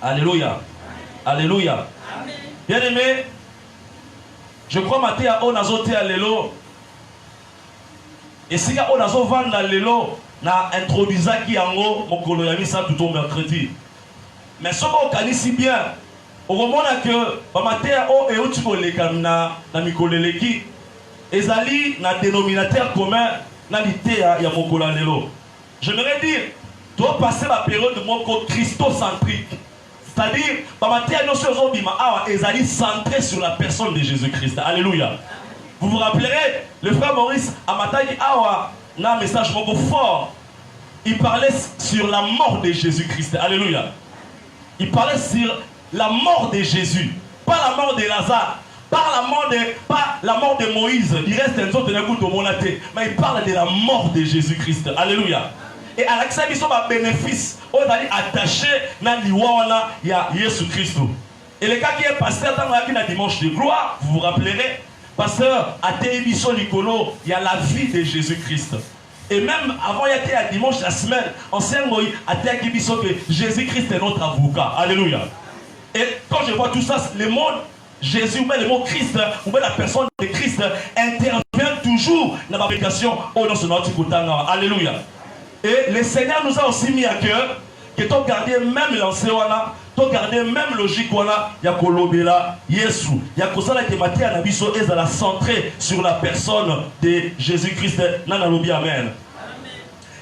Alléluia. Alléluia. Bien aimé, je crois maté à Onazote à l'élo. Et si on a souvent dans l'élo, na introduisa qui en haut, mon coloyami ça tout au mercredi. Mais ce qu'on connaît si bien, au moment que maté à o et où tu veux les na mikoleleki, ezali na dénominateur commun na l'ité ya mon coloyami. J'aimerais dire, tu dois passer la période de mon code christocentrique. C'est-à-dire, ils centré sur la personne de Jésus-Christ. Alléluia. Vous vous rappellerez, le frère Maurice Amatagi Awa, un message beaucoup fort. Il parlait sur la mort de Jésus-Christ. Alléluia. Il parlait sur la mort de Jésus. Pas la mort de Lazare. Pas la mort de Moïse. Il reste un autre de monaté. Mais il parle de la mort de Jésus-Christ. Alléluia. Et à l'accès, ils sont à bénéfice. On va attacher à l'Iwana, il y a Jésus-Christ. Et le cas qui est pasteur dans la dimanche de gloire, vous vous rappellerez, pasteur à Télévision Nicolo, il y a la vie de Jésus-Christ. Et même avant, il y a un dimanche la semaine, en Saint-Moïse, à Télévision que Jésus-Christ est notre avocat. Alléluia. Et quand je vois tout ça, le mot Jésus, ou bien le mot Christ, ou bien la personne de Christ, intervient toujours dans la prédication au nom de notre Kotanga. Alléluia. Et le Seigneur nous a aussi mis à cœur que tu gardes même l'ancien, tu gardes même logique, il y a Kolobela, Yesu, il y a Kosala qui m'a dit à Nabiso et la centré sur la personne de Jésus-Christ. Nanalobi, amen.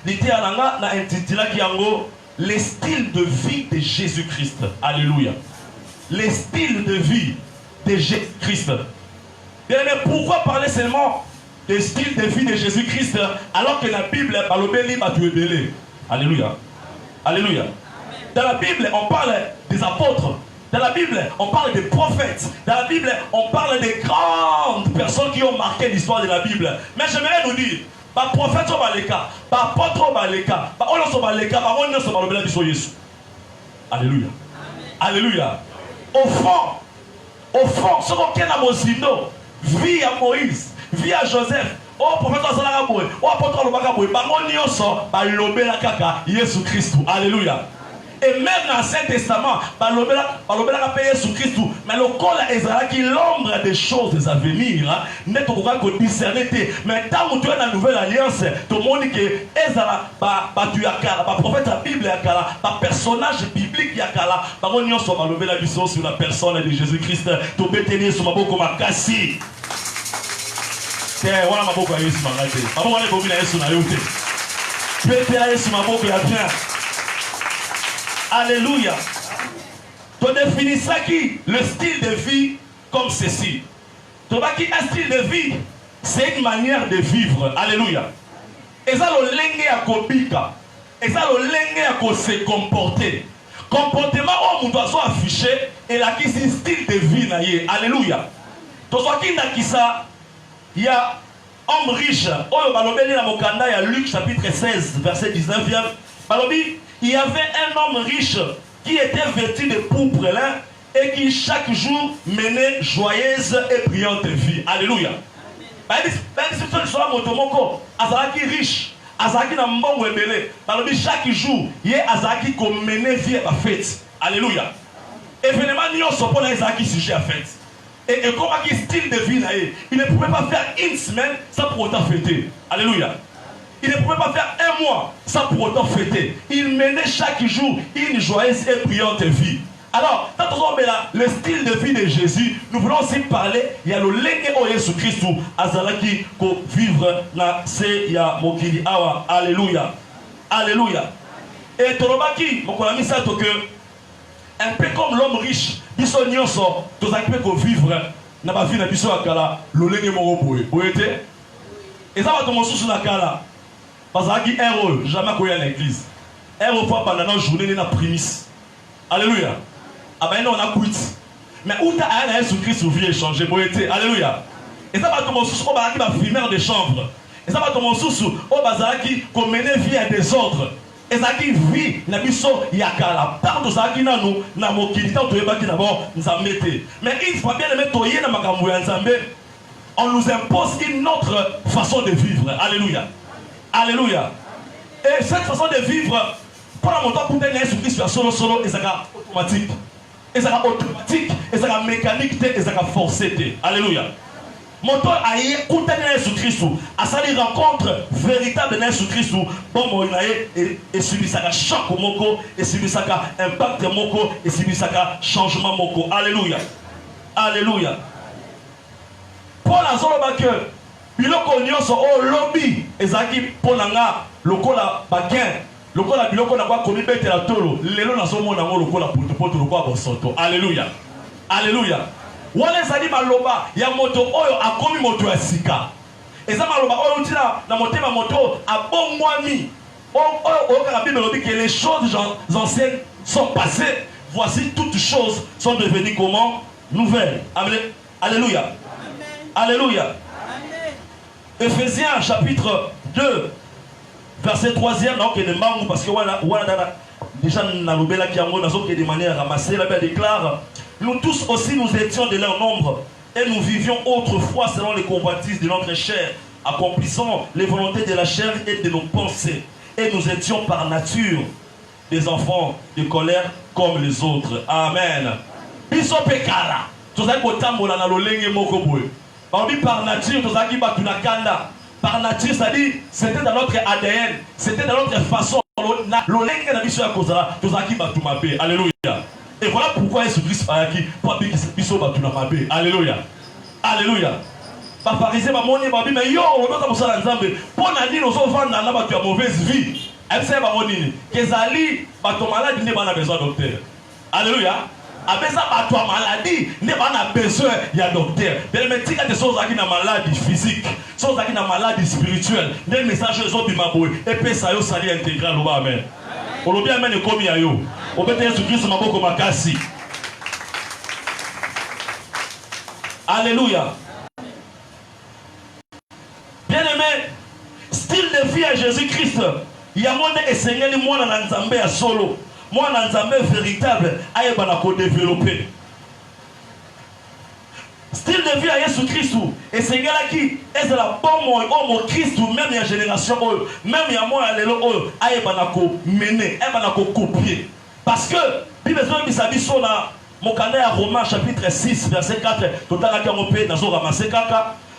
L'ité Ananga n'a intitulé qui en le style de vie de Jésus-Christ. Alléluia. Le style de vie de Jésus-Christ. Mais pourquoi parler seulement des styles de vie de Jésus-Christ alors que la Bible est Alléluia. Alléluia. Dans la Bible, on parle des apôtres. Dans la Bible, on parle des prophètes. Dans la Bible, on parle des grandes personnes qui ont marqué l'histoire de la Bible. Mais j'aimerais nous dire, les prophètes sont les cas, les apôtres sont les cas, les sont les cas, les sont les cas. Alléluia. Alléluia. Au fond, ce qu'on a à Mosindo, vie à Moïse, vie à Joseph, au prophète Azalakaboué, au apôtre Alobakaboué, Bangonioso, Balobela Kaka, Jésus Christ. Alléluia. Et même dans l'Ancien Testament, Balobela Jésus Christ, mais le col Ezra qui l'ombre des choses à venir, n'est pas qu'on discerne. Mais tant que tu es dans la nouvelle alliance, tout le monde dit que Ezra, tu as kala, prophète la Bible a kala, personnage biblique a kala, Bangonioso, Balobela Biso sur la personne de Jésus Christ, tu peux tenir sur ma bouche comme Kassi. Voilà ma boucle à Yesu Mangate. Maman, on est comme une Yesu Nayote. Pété à Yesu ma boucle à bien. Alléluia. Tu définis ça qui le style de vie comme ceci. Tu vois qui un style de vie, c'est une manière de vivre. Alléluia. Et ça le lengue à kobika. Et ça le lengue à se comporter. Comportement où on doit afficher et là qui c'est style de vie naïe. Alléluia. Tu vois qui n'a qui ça. Il y a homme riche, il y a Luc chapitre 16, verset 19e. Il y avait un homme riche qui était vêtu de pourpre lin et qui chaque jour menait joyeuse et brillante vie. Alléluia. Chaque jour, il y a Azaki qui menait vie à fête. Alléluia. Événement, nous sommes là Azaki sujet à fête. Et comment il style de vie là, il ne pouvait pas faire une semaine sans pour autant fêter. Alléluia. Il ne pouvait pas faire un mois sans pour autant fêter. Il menait chaque jour une joyeuse et brillante vie. Alors, quand on met là le style de vie de Jésus, nous voulons aussi parler, il y a le lengue au Jésus Christ, Azalaki, pour vivre là, c'est ya Mokili Awa. Alléluia. Alléluia. Et Torobaki, mon ami, ça que un peu comme l'homme riche, biso nyonso tozaki ko vivre na ba vie na biso akala lolenge moko boye boyete eza bato mosusu na kala bazaki héros jamais koya na église héros fois pendant la journée na prémisse. Alléluia. Abaina on a quitté mais où ta ala Jésus Christ vie échanger boyete. Alléluia. Eza bato mosusu ko bazaki ba fumeur de chambre eza bato mosusu o bazaki ko mener vie à désordre. Ezaki vie na biso yakala partout zaki na nous na mokili tant to yebaki d'abord nzambete mais une fois bien aimé toyé na makambo ya nzambe on nous impose une autre façon de vivre. Alléluia. Alléluia. Et cette façon de vivre pour la montagne pour tenir Jésus Christ solo ezaka automatique. Et ça automatique, et ça mécanique, et ça forcé. Alléluia. Moto aye écouté Jésus-Christ, à sa rencontre véritable de Jésus-Christ, bon moi et subit ça choc moko, et subit ça impact moko, et subit ça changement moko. Alléluia. Alléluia. Paul a dit que biloko nyonso o lobby ezaki ponanga lokola bakin lokola biloko na kwa kolibetela tolo lelo nazomona ngo lokola putupoto lokola bosoto. Alléluia. Alléluia. Wale ezali maloba ya moto oyo akomi moto ya sika. Eza maloba oyo utina na motema moto abongwami. Oyo kaka Bible dit que les choses anciennes sont passées. Voici toutes choses sont devenues comment? Nouvelles. Alléluia. Alléluia. Ephésiens chapitre 2 verset 3e, donc il y a des membres parce que déjà Nalobela qui a de manière ramassée, la Bible déclare: nous tous aussi nous étions de leur nombre et nous vivions autrefois selon les convoitises de notre chair, accomplissant les volontés de la chair et de nos pensées, et nous étions par nature des enfants de colère comme les autres. Amen. Biso pekala tozali kotambola na lolenge moko boye. Par nature, par nature, c'est-à-dire, c'était dans notre ADN, c'était dans notre façon. Alléluia. Et voilà pourquoi Jésus-Christ a dit alléluia. Alléluia. Les pharisiens m'ont dit, mais yo, on doit faire ça ensemble. Pour nous dire, nous avons une mauvaise vie. Que Zali, ton malade, n'est pas besoin de docteur. Alléluia. Avec ça, tu as maladie, n'est pas besoin de docteur. Mais tu as des choses qui sont maladie physique, choses qui sont maladie spirituelle. Les messages sont du maboué. Et puis ça, ça est intégral. Amen. On le bien même comme il yo. On peut dire Jésus-Christ m'a beaucoup makasi. Alléluia. Bien aimé, style de vie à Jésus-Christ. Il y a mon essayé de moi dans Nzambé à solo. Moi, dans Nzambé véritable, aïe banako développé. Style de vie à Jésus-Christ, et c'est là qui est la bonne moi, oh Christ, même il y a génération, même il y a moi, aïe banako mener, aïe banako copier. Parce que, Bible dit sur la mon à Romains chapitre 6, verset 4, total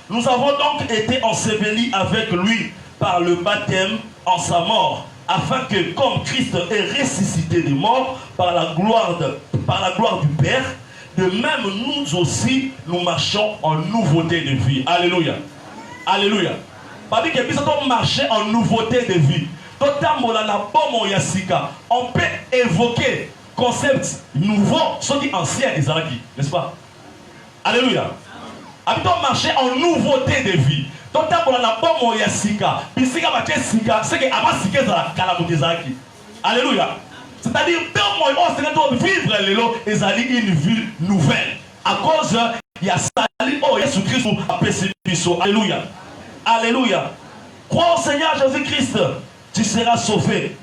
nous avons donc été ensevelis avec lui par le baptême en sa mort, afin que, comme Christ est ressuscité des morts par la gloire du Père, de même nous aussi, nous marchons en nouveauté de vie. Alléluia. Alléluia. Pas dit que nous marchons en nouveauté de vie. On peut évoquer concept nouveau, ce qui est ancien, n'est-ce pas? Alléluia. On marcher en nouveauté de vie. Alléluia. C'est-à-dire que vivre une vie nouvelle. À cause il y a sali oh Jésus-Christ. Alléluia. Alléluia. Crois au Seigneur Jésus-Christ, tu seras sauvé.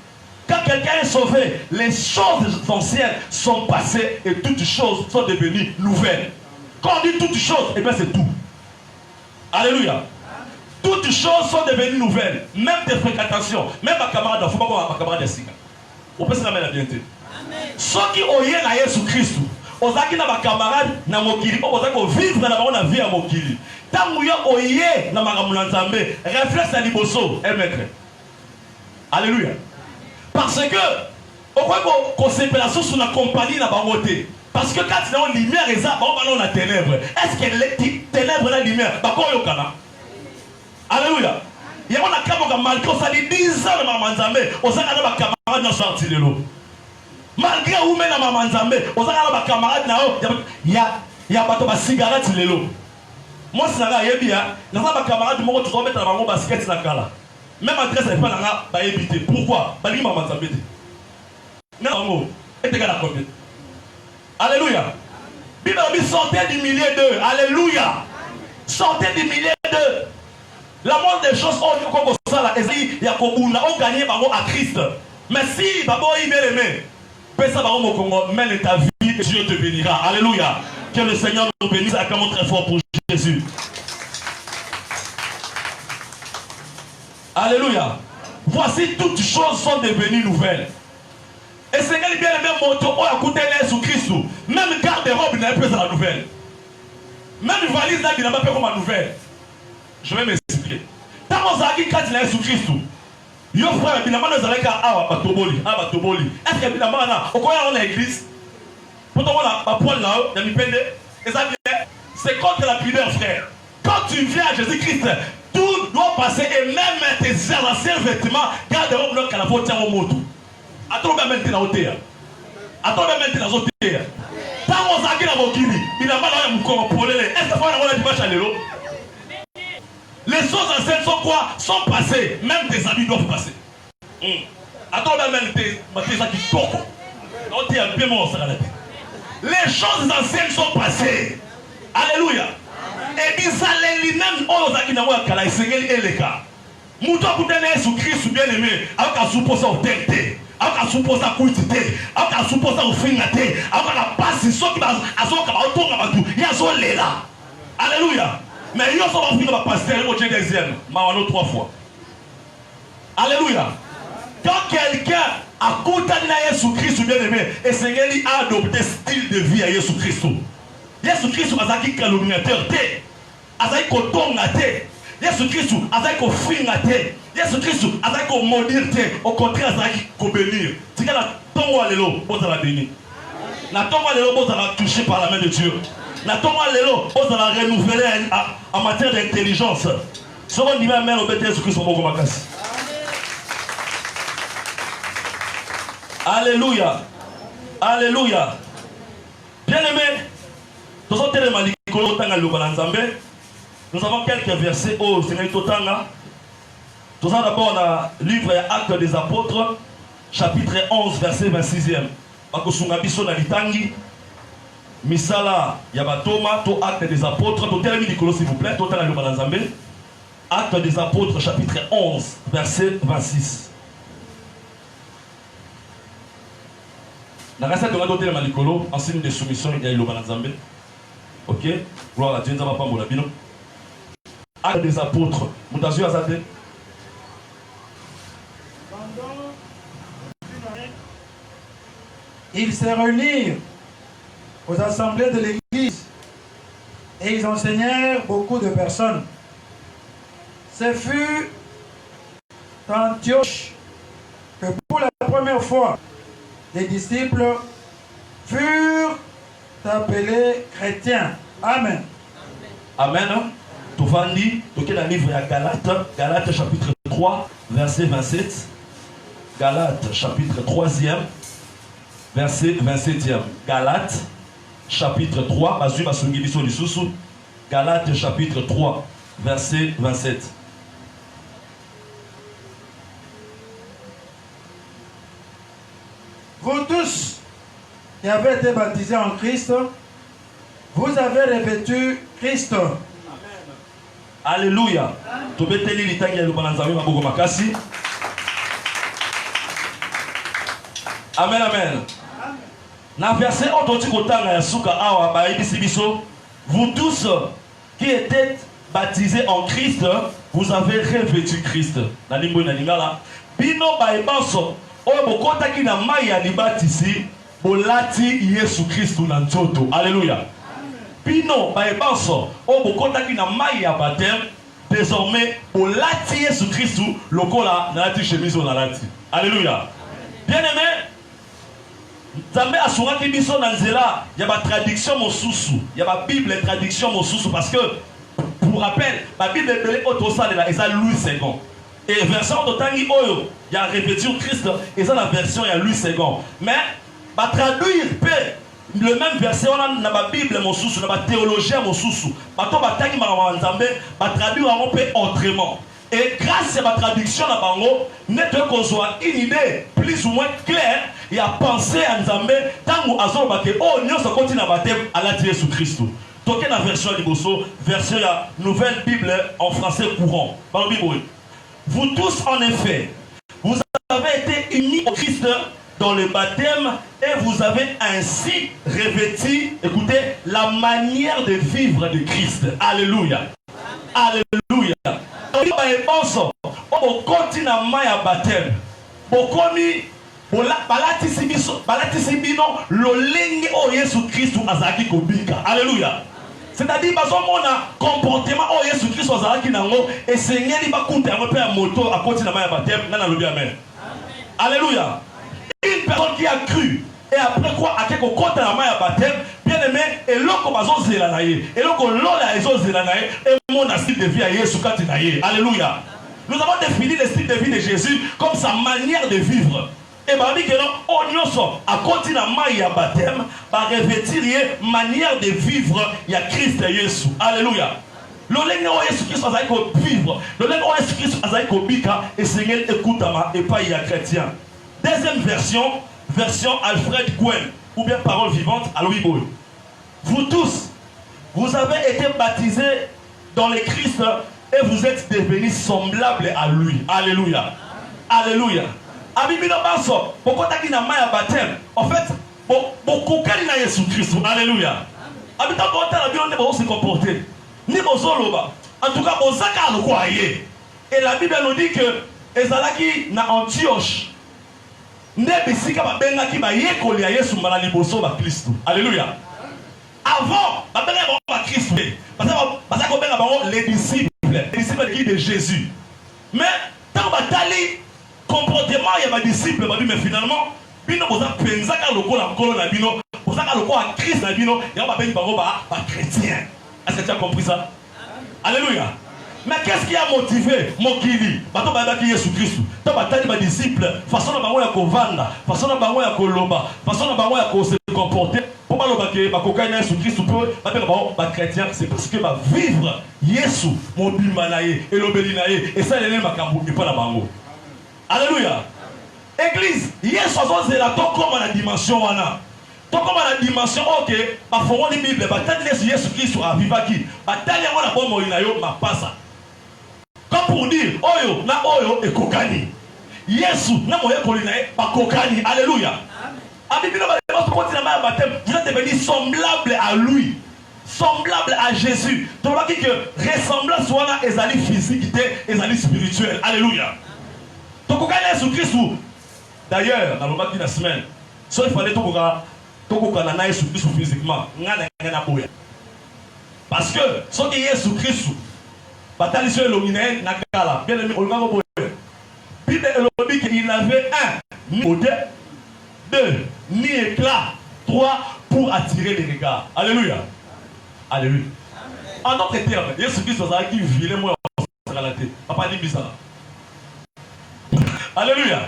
Quand quelqu'un est sauvé, les choses anciennes sont passées et toutes choses sont devenues nouvelles. Quand on dit toutes choses, et bien c'est tout. Alléluia. Toutes choses sont devenues nouvelles. Même tes fréquentations, même ma camarade, il ne faut pas voir ma camarade de Sika. On peut se la bienté. Ceux qui ont eu à Jésus-Christ, aux qui na camarade na mokili, aux qui vivent dans la vie à mokili. Tant que vous avez na maramulanzambe, réflexe à liboso, maître. Alléluia. Parce que, au point qu'on séparation sur la compagnie na bangoté. Parce que quand il y a une lumière, il y a la ténèbre. Est-ce que les ténèbres et la lumière, alléluia. Il y a un camarade malgré ça dit 10 ans de Mamanzambe, on s'en a des camarades dans sorti de l'eau. Malgré où même Mamanzambe, on s'en a des camarades dans il y a pas de cigarette de l'eau. Moi, c'est là, il y a des camarades qui m'ont trouvé dans la basket dans la cala. Même adresse n'est pas dans la éviter. Pourquoi? Parce que Mamanzambe. Non, et t'es la combien? Alléluia. Bible dit sortez du milieu d'eux. Alléluia. Sortez du milieu d'eux. La moindre des choses, il y a gagné à Christ. Mais si, d'abord, il est aimé. Mène ta vie et Dieu te bénira. Alléluia. Que le Seigneur nous bénisse. Acclamons très fort pour Jésus. Alléluia. Voici toutes choses sont devenues nouvelles. Et Seigneur, bien aimé, mon tour, écoutez même garde-robe n'a pas la nouvelle. Même valise là qui n'a pas fait comme la nouvelle. Je vais m'expliquer. Tant qu'on a dit quand il est sous Christ, yo frère, il a mal aux alèques à Batoboli. Est-ce qu'il y a mal là? Au coin de l'église, pour ton la poêle là, il y a mis pende. Et ça vient, c'est contre la pudeur, frère. Quand tu viens à Jésus-Christ, tout doit passer et même tes anciens vêtements, garde-robe là qu'à la faute tient au mot. Attends, même maintenant au terre. Attends, même maintenant au terre. Tant qu'on a dit la Bokini, il a mal à mon corps pour les. Est-ce que on a dimanche à l'élo? Les choses anciennes sont quoi? Sont passées. Même tes habits doivent passer. Attends, même tes habits toquent. Non, tu es un peu mort, ça. Les choses anciennes sont passées. Alléluia. Et bien, ça les même aux Akinawa Kala, Seigneur et les cas. Mouton Koutene sous Christ bien aimé, avec un supposé au tête, avec un supposé à quantité, avec un supposé au fingate, avec la passe, ce qui va à son autour de tout. Il y a son lait là. Alléluia. Mais il y a son enfant qui va passer au Dieu deuxième, Mawano 3 fois. Alléluia. Quand quelqu'un a contaminé Jésus-Christ bien aimé, et Seigneur a adopté style de vie à Jésus-Christ. Jésus-Christ a été calomniateur, a été cotongaté. Jésus-Christ a été fingaté. Jésus-Christ a été maudire. Au contraire, a été bénir. C'est que la tombe à l'élo, vous allez bénir. La tombe à l'élo, vous allez toucher par la main de Dieu. La tombe à l'élo, vous allez renouveler en matière d'intelligence. Ce qu'on dit même au bêtise Jésus-Christ au Mogomakasi. Alléluia. Alléluia. Bien aimé, nous avons quelques versets au Seigneur Totanga. Nous avons d'abord le livre Actes des Apôtres, chapitre 11, verset 26e. Bakosunga biso na litangi. Misala Yabatoma, to Actes des Apôtres. To termine Nicolo s'il vous plaît. Totanga le Balanzambe. Actes des Apôtres, chapitre 11, verset 26. Nakasa tonga doté le Malikolo en signe de soumission il y a le Balanzambe. Ok, gloire à Dieu, nous avons pas mon abino. Actes des Apôtres, Moutazu Azate. Ils se réunirent aux assemblées de l'église et ils enseignèrent beaucoup de personnes. Ce fut à Antioche que pour la première fois, les disciples furent appelés chrétiens. Amen. Amen. Tovandi, toqué dans le livre à Galates chapitre 3, verset 27. Galates chapitre 3e, verset 27e. Galates chapitre 3, Galates chapitre 3, verset 27. Vous tous qui avez été baptisés en Christ, vous avez revêtu Christ. Alléluia. Amen, amen. Dans verset vous tous qui êtes baptisés en Christ, vous avez revêtu Christ. Bino baibanso oyo bokotaki na mai ya libatisi bolati Yesu Kristu na nzoto. Alléluia. Bino baibanso oyo bokotaki na mai ya baptême désormais bolati Yesu Kristu lokola nalati chemise na lati. Alléluia. Bien aimé, Nzambe asungaki biso na nzela ya ba traduction mosusu, ya ba Bible traduction mosusu parce que pour rappel, la Bible est autosalela eza Louis II. Et version de Tangi Oyo, il y a revêtu Christ, et ça la version il y a Louis II. Mais, bah traduire le même verset, on a dans la Bible mon sous, dans la théologie mon sous. Bah toi bah Tangi Maramazambe, bah traduire un peu autrement. Et grâce à ma traduction à Bango, n'est qu'on soit une idée plus ou moins claire et à penser à Nzambe, tant que Azor Bake, oh, nous sommes continue à baptême à la Jésus Christ. Donc, la version Liboso, version la nouvelle Bible en français courant. Par le Bible. Vous tous, en effet, vous avez été unis au Christ dans le baptême et vous avez ainsi revêtu, écoutez, la manière de vivre de Christ. Alléluia. Alléluia. On continue à baptême. balatisi bino lolenge o Yesu Christ azalaki kobika. Alléluia. C'est-à-dire bazomona comportement o Yesu Christ azalaki nango esengeli bakuta yango pe ya moto akoti na ma ya baptême nana lobi amen. Alléluia. Une personne qui a cru et après quoi a quelque côté la main à baptême, bien aimé, et l'autre bazo zélanaye, et l'autre l'ola ezo zélanaye, et mon style de vie à Yesu katinaye. Alléluia. Nous avons défini le style de vie de Jésus comme sa manière de vivre. Et bah dit que non, on y à côté la main à baptême, par revêtir manière de vivre, il y a Christ et Jésus. Alléluia. Le lenge o Yesu Christ azali ko vivre, le lenge o Yesu Christ azali ko bika, et Seigneur écoute-moi et pas il y a chrétien. Deuxième version Alfred Gwen, ou bien parole vivante à Louis Boy. Vous tous, vous avez été baptisés dans le Christ et vous êtes devenus semblables à lui. Alléluia. Alléluia. Abibino Basso, pourquoi t'as dit na main à baptême? En fait, beaucoup de Jésus Christ. Alléluia. Abita quand t'as la Bible, on ne se comporter. Ni bozoloba. En tout cas, bozaka le croyez. Et la Bible nous dit que ezalaki na Antioche. Nebisika babengaki bayekoli ya Yesu mbala liboso ba Kristo. Alléluia. Avant, babengaki ba Kristo. Parce que benga bango les disciples de Jésus. Mais tant batali comportement ya ba disciples ba mais finalement bino boza penzaka lokola nkolo na bino, bozaka lokola Christ na bino, ya ba bengi bango ba chrétien. Est-ce que tu as compris ça? Alléluia. Mais qu'est-ce qui a motivé Mokili? Bato babaki Yesu Christ. To batali ba disciples, façon na bango ya kovanda, façon na bango ya koloba, façon na bango ya ko se comporter. Pour ba lobaki ba kokanya Yesu Christ pour ba bango ba chrétien, c'est parce que ba vivre Yesu mobimba na ye, elobeli na ye, et ça les makambo et pas la bango. Alléluia. Église, Yesu azozela to comme la dimension wana. To comme la dimension OK, ba fongo ni Bible, ba tali Yesu Christ a vivaki. Ba tali ngo na bomo ina yo ma pasa. Comme pour dire, oyo, na oyo, et kokani. Yesu, na moye kolinae, pa kokani. Alléluia. Vous êtes devenus semblables à lui. Semblables à Jésus. Tu vois que ressemblance soit ezali physique, ezali spirituel. Alléluia. Tu kokani Yesu Christ. D'ailleurs, dans le bas de la semaine, soit il fallait tout kokana na Yesu Christ physiquement. Parce que, ce qui est Yesu Christ, bataille sur l'omniné nakala bien aimé olga boye Bible elobi qu'il avait un ni beauté, deux ni éclat, trois pour attirer les regards. Alléluia. Alléluia. En d'autres termes, Jésus Christ a qui vilain moi sur la tête. Papa dit bizarre. Alléluia.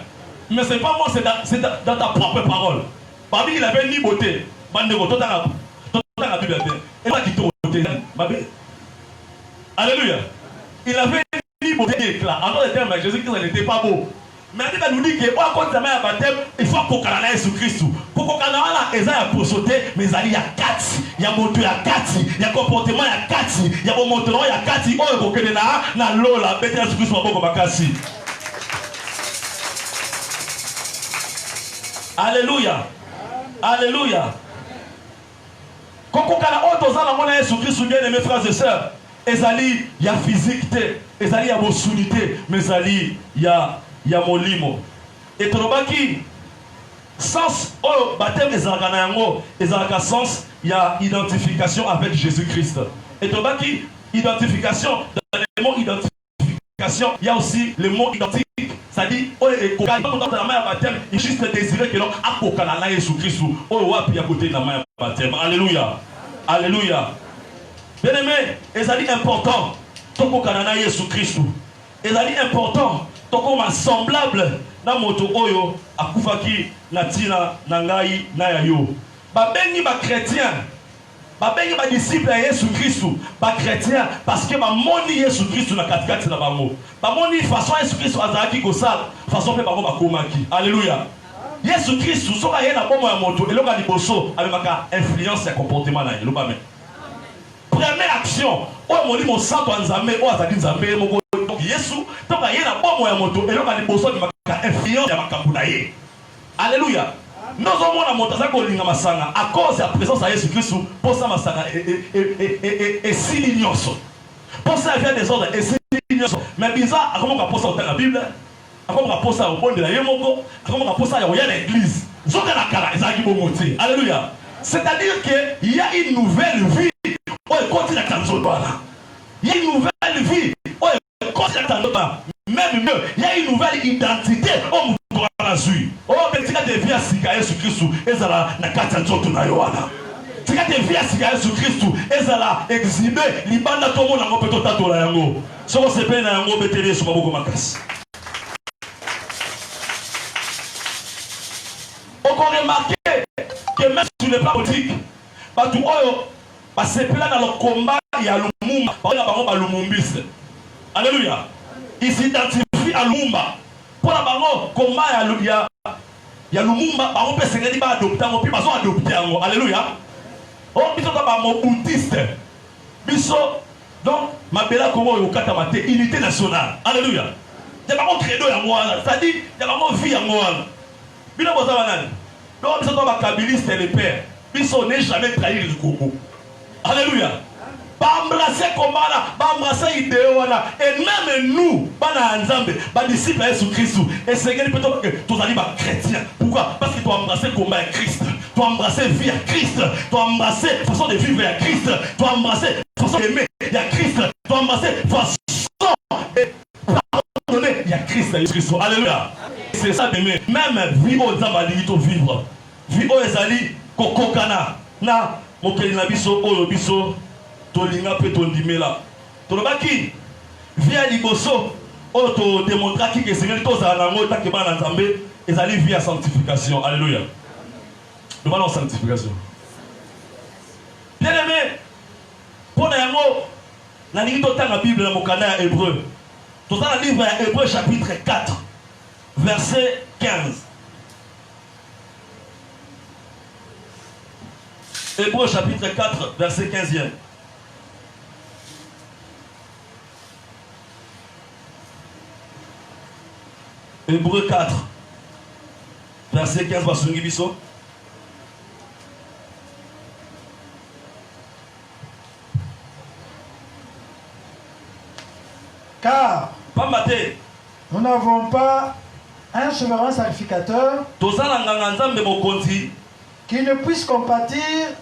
Mais c'est pas moi, c'est dans ta propre parole. Parmi il avait ni beauté, bande de tout dans la Bible. Et là qui te beauté, alléluia. Il avait ni beauté ni éclat. En d'autres termes, Jésus-Christ n'était pas beau. Mais il nous dit que quand on a un baptême, il faut qu'on ait Jésus Christ. Pour qu'on ait un Esaïe pour sauter, mais il y a 4. Il y a moto, il y a 4. Il y a comportement, il y a 4. Il y a moto, il y a 4. Il y a beaucoup de na lola, bête Jésus Christ, beaucoup bakasi. Alléluia. Alléluia. Quand on a autre chose, Jésus Christ, bien aimés frères et sœurs. Ezali ya physique te, ezali ya bosunité, mais ezali ya molimo. Et tolobaki sens au baptême ezalaka na yango, ezalaka sens ya identification avec Jésus-Christ. Et tolobaki identification, dans le mot identification, il y a aussi le mot identique. C'est-à-dire, quand la main à baptême, il juste désiré que l'on a kokana na Jésus-Christ. Oh, wapi à côté de la main à baptême. Alléluia. Alléluia. Bien aimé, c'est important. Toko kanana Yesu Christ. C'est important. Toko ma semblable na moto oyo akufaki na tina na ngai na yayo. Ba bengi ba chrétien. Ba bengi ba disciple ya Yesu Christ. Ba chrétien parce que ba moni Yesu Christ na katikati na bango. Ba moni façon Yesu Christ azaki ko sala, façon pe bango ba komaki. Alléluia. Yesu Christ soka yena bomo ya moto elonga liboso avec maka influence et comportement na yelo ba men. Première action, oh mon lit mon sang en Zambé, oh azaki Zambé, mon donc Yesu, donc il y a un bon moyen moto, et là on a des bossons qui m'a influence à ma kabounaye. Alléluia. Nous avons la montagne qu'on linga masanga à cause de la présence de Jésus Christ pour ça masanga et si l'ignorance. Pour ça il y a des ordres et si l'ignorance. Mais bizarre, comment on peut ça dans la Bible? Comme rapport ça au bon de la Yemoko, comme rapport ça il y a l'église. Alléluia. C'est-à-dire qu'il y a une nouvelle vie. Il y a une nouvelle vie. Même mieux, il y a une nouvelle identité. Oh, mais tu as des vies à Sika Jésus-Christ, et ça là, na kata nzoto na Yohana. Tu as des vies à Sika Jésus-Christ, et ça là, exhibé, libanda tomo na ngope totato la yango. Soko sepe na yango betele sur maboko makasi. On a remarqué que même sur le plan politique, Batu Oyo, c'est là dans le combat, il y a Lumumba, il Lumumbis. Alléluia. Il s'identifie à Lumumba. Pour la baron, combat, il y a Lumumba, on peut se dire adopter, on peut pas adopter. Alléluia. Oh, biso ba mo bouddhiste. Biso donc ma bella comment au katamate unité nationale. Alléluia. Il y a pas credo ya moi, c'est-à-dire il y a pas vie ya moi. Bino boza banani. Donc biso ba kabiliste les pères. Biso n'est jamais trahi le Congo. Alléluia. Ba embrasser comment là, ba embrasser idéo là et même nous, bana nzambe, ba disciples de Jésus-Christ et Seigneur peut-être que tous allez ba chrétiens. Pourquoi? Parce que tu as embrassé combat à Christ. Tu as embrassé vie à Christ. Tu as embrassé façon de vivre à Christ. Tu as embrassé façon d'aimer à Christ. Tu as embrassé façon de pardonner à Christ. Alléluia. C'est ça d'aimer. Même vie aux Zamali to vivre. Vie aux Ezali kokokana. Na mokeli na biso oyo biso tolinga pe tondimela. Tolobaki via liboso oyo to démontraki que Seigneur tozala nango ta ke bana Nzambe ezali via sanctification. Alléluia. Nous allons en sanctification. Bien aimé, pour nous, nous dans la Bible, dans le Hébreu. Tout ça, dans le livre Hébreu, chapitre 4, verset 15. Hébreu, chapitre 4, verset 15e. Hébreu 4, verset 15, Basungi Bisso. Car nous n'avons pas un souverain sacrificateur qui ne puisse compatir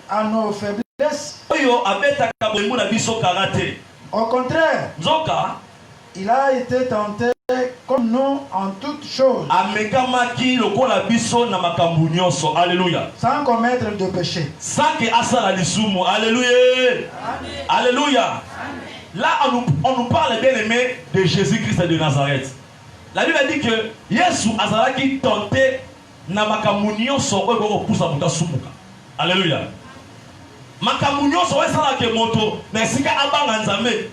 à nos faiblesses. Au contraire, il a été tenté comme nous en toutes choses, sans commettre de péché. Alléluia. Alléluia. Là, on nous parle bien aimé de Jésus-Christ de Nazareth. La Bible dit que Yesu azalaki tenté na makamunyo so ego poussa muta sumuka. Alléluia. Makamunyo so esala ke moto na sika abanga nzambe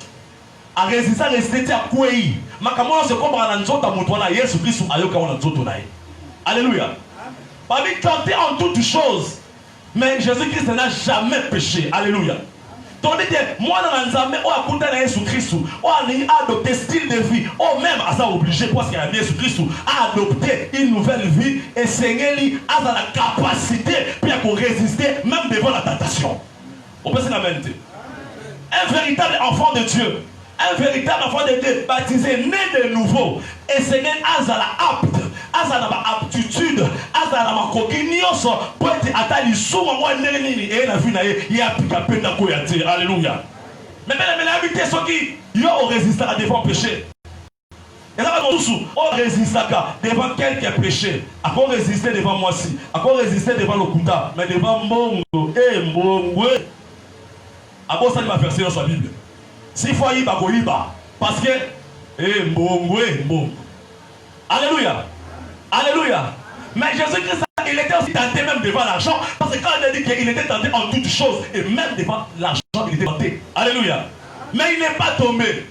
a résister à kwei. Makamunyo se komba na nzota moto na Yesu Christ ayoka na nzoto na ye. Alléluia. Parmi tenté en toutes choses, mais Jésus-Christ n'a jamais péché. Alléluia. Tandis que moi dans l'Anzambe, on a écouté Jésus-Christ, on a adopté style de vie, on même a obligé parce qu'il y a Jésus-Christ a adopté une nouvelle vie et Seigneur a la capacité pour résister même devant la tentation. On peut se lamenter. Un véritable enfant de Dieu, un véritable enfant de Dieu, baptisé, né de nouveau, et Seigneur a la apte. Azana aptitude, azana makokinioso, pour être atali souma moi neni et la vie na ya pika penda ko ya te. Alléluia. Mais la vérité c'est qui yo résistera devant péché. Et là on résistera devant quelques péchés. À quoi résister devant moi si, à quoi résister devant le kuta, mais devant Mbongo et Mbongwe. À quoi ça va faire dans sa Bible. S'il faut y ba parce que Mbongwe Mbongo. Alléluia. Alléluia. Mais Jésus-Christ, il était aussi tenté même devant l'argent. Parce que quand il a dit qu'il était tenté en toutes choses, et même devant l'argent, il était tenté. Alléluia. Mais il n'est pas tombé.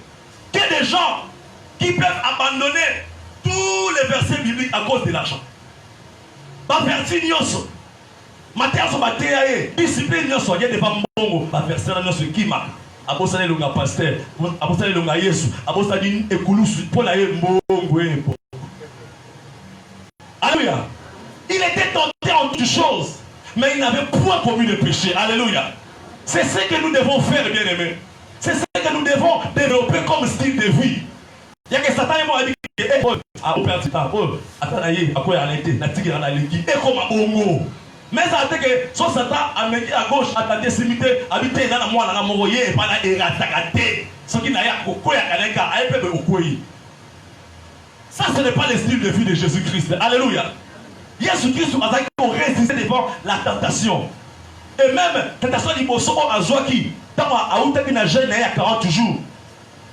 Qu'il y a des gens qui peuvent abandonner tous les versets bibliques à cause de l'argent. Pas verser nyoso. Matéa so matéa discipline nyoso y a devant mbongo. Pas verser nyoso qui marque. Abosale longa pasteur, abosale longa Yesu, abosale ekulusu pour la mbongo epo. Alléluia. Il était tenté en toutes choses, mais il n'avait point commis de péché. Alléluia. C'est ce que nous devons faire, bien aimés. C'est ce que nous devons développer comme style de vie. Il y a que Satan et moi dit Mais ça fait que son Satan a mis à gauche, a tenté de s'imiter, habité dans la moelle, dans la moye, et pas la ératakate. Ce qui n'a pas de ça, ce n'est pas le style de vie de Jésus-Christ. Alléluia. Jésus-Christ a résisté devant la tentation. Et même, tentation d'Imoso a Zoaki, tant à Outaki n'a jeune à 40 jours.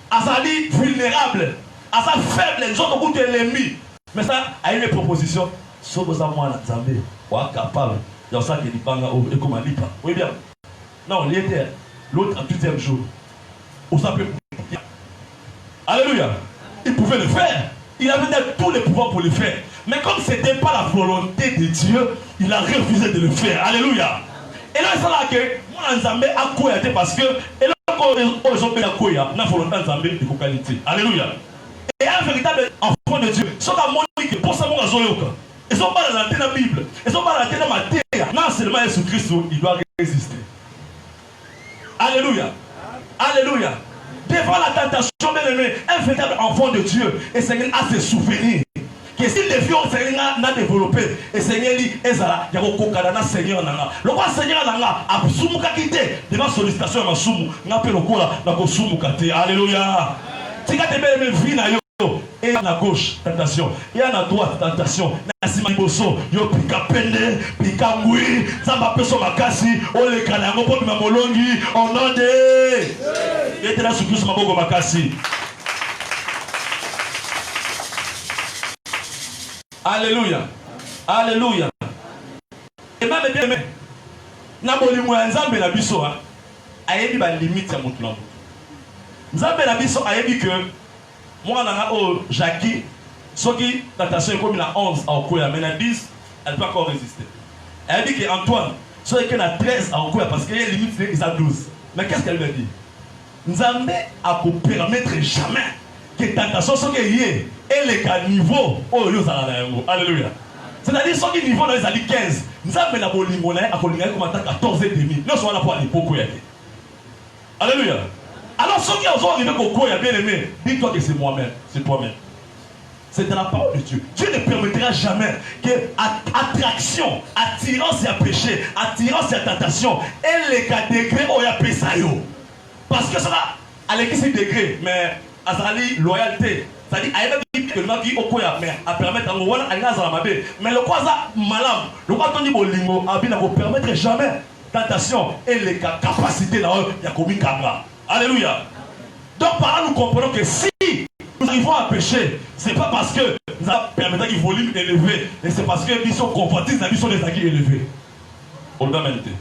Azali vulnérable, Azali faible, les autres goûtent l'ennemi. Mais ça a une proposition. Soboza mwana Zambé, ou capable. Il y a ça qui dit banga et comme lipa. Oui bien. Non, il était l'autre à 8e jour. On s'appelle. Alléluia. Il pouvait le faire. Il avait tous les pouvoirs pour le faire. Mais comme ce n'était pas la volonté de Dieu, il a refusé de le faire. Alléluia. Et là, c'est là que moi, Zambé a quoi parce que et là, quand ils ont fait la quoi, la volonté de Zambé de qualité. Alléluia. Et un véritable enfant de Dieu, ce qu'on a montré pour ça, mon azoyoka. Ils sont pas dans la Bible. Ils sont pas dans la matière. Non, seulement Jésus-Christ, il doit résister. Alléluia. Alléluia. Devant la tentation, bien-aimé, un véritable enfant de Dieu, et Seigneur a ses souvenirs. Que si les vieux Seigneur n'a développé, et Seigneur dit, Ezala, il y a un kokadana Seigneur Nanga. Le roi Seigneur Nanga a soumuka quitté devant sollicitation de ma soumou. N'a pas le coup là, n'a pas soumuka. Alléluia. Si tu as bien vie na yo. Et à la gauche, tentation. Et à la droite, tentation. Nasima Iboso, yo pika pende, pika ngui, samba peso makasi, ole kalango po bima molongi, on onde. Et te la soukous mabogo makasi. Alléluia. Alléluia. Et même bien aimé, na bolimo ya Nzambe na biso ha, ayebi ba limite ya mutu na mutu. Nzambe na biso ayebi que moi, Jackie, ce qui tentation est comme la 11 à Okoya, mais la 10, elle peut encore résister. Elle dit qu'Antoine, ce qui est la 13 à Okoya, parce qu'il y a limite, il a 12. Mais qu'est-ce qu'elle veut dire? Nzambe a pu permettre jamais que tentation soit qu'il y ait et les niveaux, oh, yo, ça a alléluia. C'est-à-dire, ce qui niveau, ils ont dit 15. Nzambe n'a pas limolé, à Kolinga, comme à 14 et demi. Nous sommes là pour aller pour Koya. Alléluia. Alors ceux qui ont arrivé au quoi, bien aimé, dis-toi que c'est moi-même, c'est toi-même. C'est de la parole de Dieu. Dieu ne permettra jamais que attraction, attirance et péché, attirance et tentation, et les cas degrés où il y a pésayo. Parce que ça va, à l'église degré, mais à Zali, loyauté. C'est-à-dire, il y a que le mec qui au quoi, mais à permettre à mon à l'azamabé. Mais le quoi ça, malade, le quoi ton niveau lingo, à bien ne permettre jamais tentation et les capacités là, il y a comme une caméra. Alléluia. Donc par là nous comprenons que si nous arrivons à pécher, ce n'est pas parce que nous avons permis un volume élevé, mais c'est parce que nous sommes convoitis, nous sommes des acquis élevés. On doit méditer.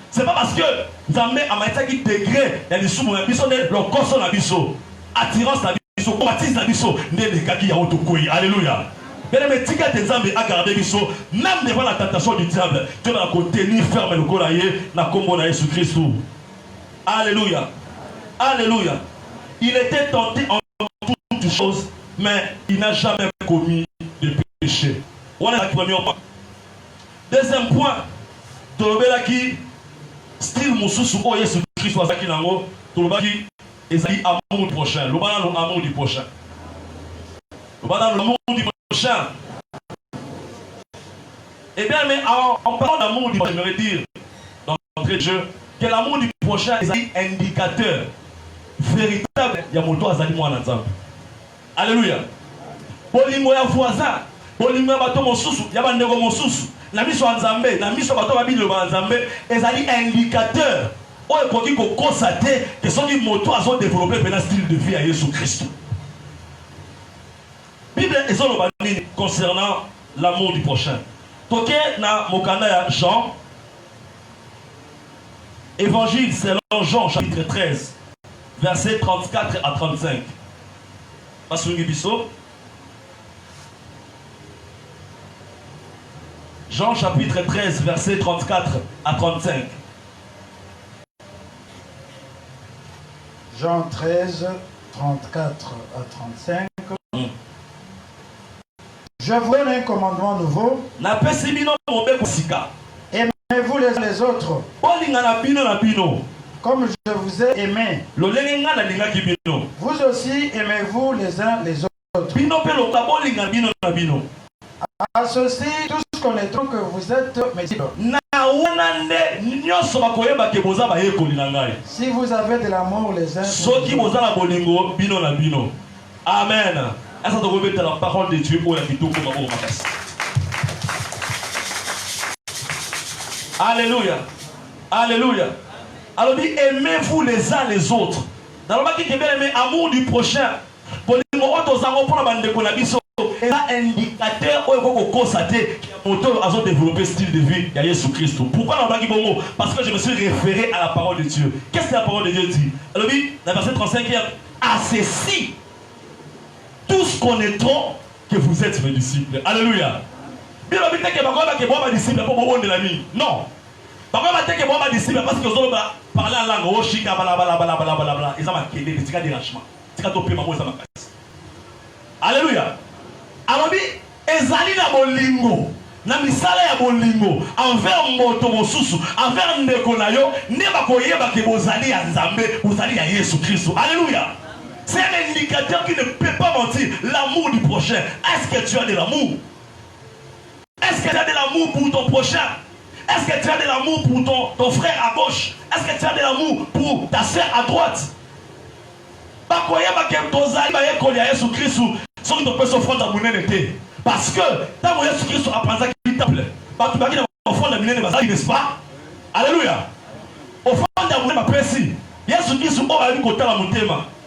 Ce n'est pas parce que nous avons mis à un degré, nous sommes le corps de l'abisso, attirance l'abisso, convoitise l'abisso, nous sommes des acquis autocoïs. Alléluia. Mais les tika des âmes à garder l'abisso, même devant la tentation du diable, Dieu va tenir ferme le coraillé, na combo na Jésus-Christ. Alléluia. Alléluia. Il était tenté en toutes choses, mais il n'a jamais commis de péché. On est à premier point. Deuxième point, Tolobelaki, style Moussou, oh Jésus Christ, Wazaki Nango, Tolobaki, Ezali, amour du prochain. L'Obana, l'amour du prochain. L'Obana, l'amour du prochain. Eh bien, mais en parlant d'amour du prochain, j'aimerais dire, dans notre jeu, que l'amour du prochain est un indicateur véritable. Il y a mon doigt à Zali Mouana Nzambe. Alléluia. Bolingo ya voisin, bolingo ya bato mosusu, ya bandeko mosusu. La mission en Nzambe, la mission bato ba bilo ba Nzambe, ezali indicateur. On peut constater que ceux qui moto ont développé un style de vie à Jésus-Christ. Bible est sur le concernant l'amour du prochain. Toké na mokanda ya Jean. Évangile selon Jean, chapitre 13, versets 34 à 35. Jean, chapitre 13, versets 34 à 35. Jean 13, 34 à 35. Je vous donne un commandement nouveau. Aimez-vous les autres comme je vous ai aimé. Vous aussi aimez-vous les uns les autres. autres. À ceci, tous connaîtront que vous êtes mes disciples. Si vous avez de l'amour les uns pour les autres. Amen. Est-ce que vous pouvez la parole de Dieu pour la vidéo comme on va. Alléluia. Alléluia. Alors dit, aimez-vous les uns les autres. Dans le qui bien aimé amour du prochain. Pour les mots autres en pour la bande de conabiso. Et là indicateur où il faut constater qu'il y a un développer style de vie de Jésus-Christ. Pourquoi dans le bon mot? Parce que je me suis référé à la parole de Dieu. Qu'est-ce que la parole de Dieu dit? Alors dit, dans le verset 35, il y a à ceci tous connaîtront que vous êtes mes disciples. Alléluia. Bien que vous disciples pour vous de la vie. Non. Parce que vous disciples parce que vous parlez en langue. Oh, chika, blablabla. Ils ont marqué des petits dérangements. Alléluia. Alors, ezali na bolingo, na misala ya bolingo, envers moto mosusu, envers ndeko na yo, ne bakoyeba ke bozali ya Nzambe, bozali ya Yesu Christ. Alléluia. C'est un indicateur qui ne peut pas mentir. L'amour du prochain. Est-ce que tu as de l'amour? Est-ce que tu as de l'amour pour ton prochain? Est-ce que tu as de l'amour pour ton frère à gauche? Est-ce que tu as de l'amour pour ta soeur à droite? Parce que tant que Jésus-Christ apprend ça qu'il t'appelle, au fond de la minute, n'est-ce pas? Alléluia. Au fond de la minute, ma précis. Jésus-Christ a dit côté la montée,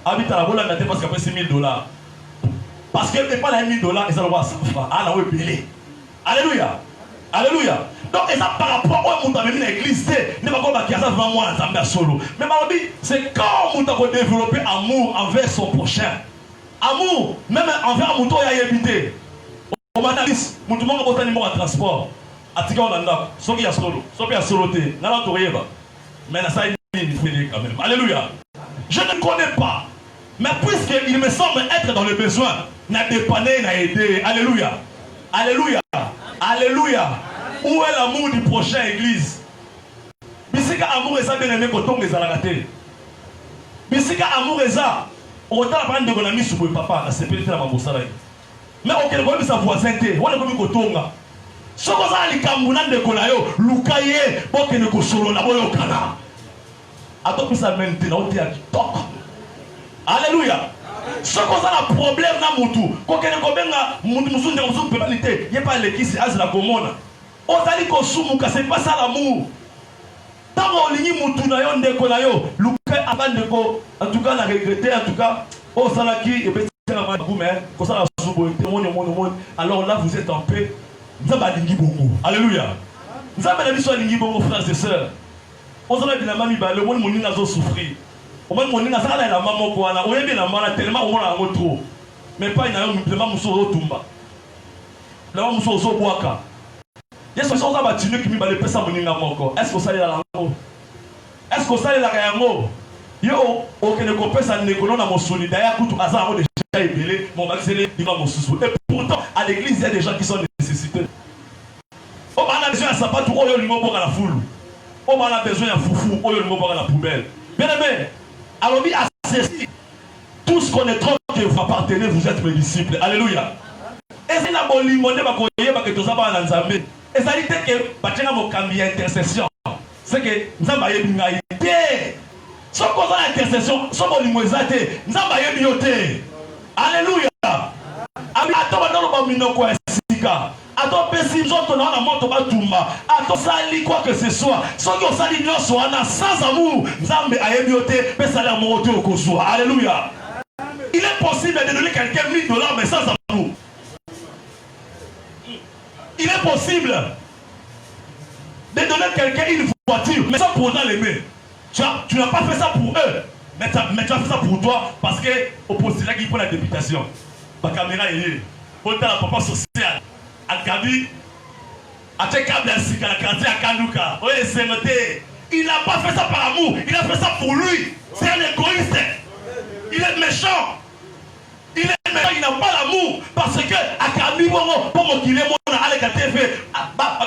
habite à la boule parce qu'après c'est $1000. Parce que n'est pas les $1000, ils allont 100 francs. Ah, là, oui, payé. Alléluia. Alléluia. Donc, et ça par rapport au monde dans l'église, ne va pas dire ça vraiment moi en solo. Mais c'est quand on a développé amour envers son prochain. Amour, même envers mon tour, il y a évité. Au manalis, mon tout le monde a un numéro de transport. Atika on a so qui a solo, so qui a soloté. N'a pas de mais ça il fait quand même. Alléluia. Je ne connais pas. Mais puisqu'il me semble être dans le besoin, n'a dépanné, n'a aidé. Alléluia. Alléluia. Alléluia. Où est l'amour du prochain église? Bisika amour et ça bien aimé quand on les a raté. Bisika amour et ça. Autant la prendre de l'économie sur le papa, c'est peut-être la mamosala. Mais auquel moment sa voisinité, on est comme Kotonga. Ce qu'on a les Camerounais de Konayo, Lukaye, pour que nous consolo la boyokana. Attends que ça maintenant, on est à TikTok. Alléluia. Ce qu'on a un problème dans mon tour, quand on a une pénalité, il n'y a pas l'église, c'est la commune. On a dit qu'on c'est pas ça l'amour. Tant qu'on ligne mon tour, on est Konayo, Lukaye avant de go, en tout cas, on a regretté, en tout cas, au Salaki, et bien, alors là, vous êtes en paix. Nous avons dit bongo. Alléluia. Nous avons dit bongo, frères et sœurs. On s'en a dit la mamie, le monde moni n'a pas souffert. Au moins, moni n'a pas la maman quoi. On a bien la maman tellement on a trop. Mais pas une implément muso tumba. La maman muso zo boaka. Yes, on s'en a battu qui mi balé pesa moni n'a moko. Est-ce que ça est la lango? Est-ce que ça est la yango? Yo, aucun ne compose à l'économie dans mon solidaire, tout hasard déjà ébélé, mon maxélé, il va mon sous. Et pourtant, à l'église, il y a des gens qui sont nécessités. On a besoin d'un sapat, on a besoin à la foule. On a besoin d'un foufou, on a besoin à la poubelle. Bien aimé, alors, à ceci, tous connaîtront que vous appartenez, vous êtes mes disciples. Alléluia. Et c'est la bonne limonade, que tu as en Nzambe. Et ça dit que, Bachena m'a cambié intercession. C'est que Nzamba y a été. Si on a l'intercession, si on a l'imoisité, nous avons eu bioté. Alléluia. Attends, attends, pessim, j'entends dans la moto, attends, sali quoi que ce soit. Si on sali, nous sommes sans amour. Nous avons eu bioté, mais ça l'a monté au Kosovo. Alléluia. Il est possible de donner quelqu'un $1000, mais sans amour. Il est possible de donner quelqu'un une voiture, mais sans pour autant l'aimer. Tu n'as pas fait ça pour eux, mais tu as fait ça pour toi parce que au postulat qui prend la députation. Ma caméra est liée. On est la papa social. À Gabi, à Tchekab, à la quartier à Kanouka. Oui, c'est noté. Il n'a pas fait ça par amour, il a fait ça pour lui. C'est un égoïste. Il est méchant. Il est méchant, il n'a pas l'amour. Parce que à Gabi, pour qu'il est mon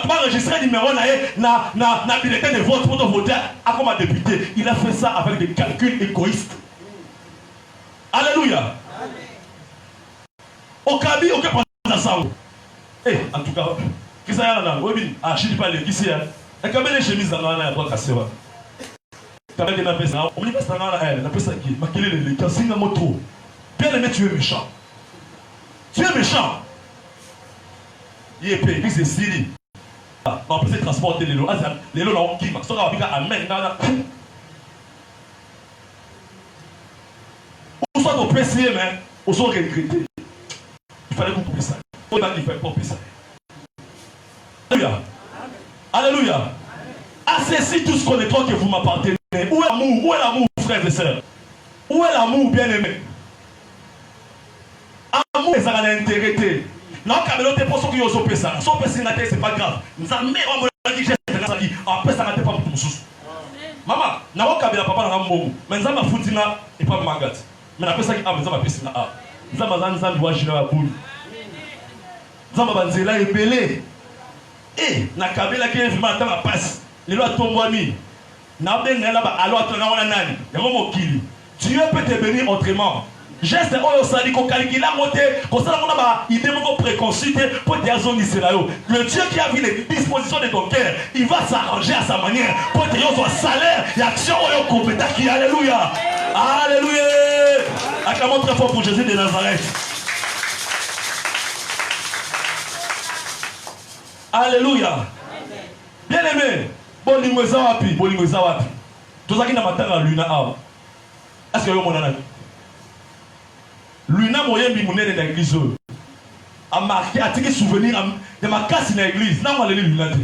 tu vas enregistrer le numéro na bulletin de vote pour te voter comme un député. Il a fait ça avec des calculs égoïstes. Alléluia. Au Kabi, au Kabi, eh, en tout cas, qui ça y a là? Oui, ah, je dis pas les qui c'est. Et quand les chemises dans la quoi casser va. Quand on a fait ça, on dit pas ça dans la elle, on a fait ça qui, maquiller les casines à moto. Bien aimé, tu es méchant. Tu es méchant. Il est payé, c'est Syrie. On peut se transporter les lots. Les lots là, on qui marche. Ça va bien amen. Ou soit au PCM, ou soit regretté. Il fallait qu'on coupe ça. Il fallait pas couper ça. Alléluia. Alléluia. Asseyez tout ce qu'on est que vous m'appartenez. Où est l'amour? Où est l'amour, frères et sœurs? Où est l'amour, bien-aimé? Amour, ça a l'intérêt. Non, quand on te pose que vous avez ça, si on peut s'ingater, c'est pas grave. Nous avons mis un petit geste, après ça n'a pas pour tout. Maman, nous avons un papa dans le monde, mais nous avons un foutu et pas de magat. Mais après ça, nous avons un piscine. Nous avons un doigt de la boule. Nous avons un zéla et belé. Et, na kabela qui est venu à la passe. Les lois tombent à mi. Na benga là-bas, alors tu as un nani. Dieu peut te bénir autrement. Geste oyo sali ko calcula moté ko sala mona ba idée moko préconçue pour te azongi là yo. Le Dieu qui a vu les dispositions de ton cœur, il va s'arranger à sa manière pour te donner salaire et action oyo compétent qui alléluia. Alléluia. Acclamons très fort pour Jésus de Nazareth. Alléluia. Bien aimé, bolingo zawapi, bolingo zawapi. Tozaki na matanga luna awa. Est-ce que yo monana? Luna moyembi munene na église a marqué a tiki souvenir de ma casse na église. Na moi leli luna te.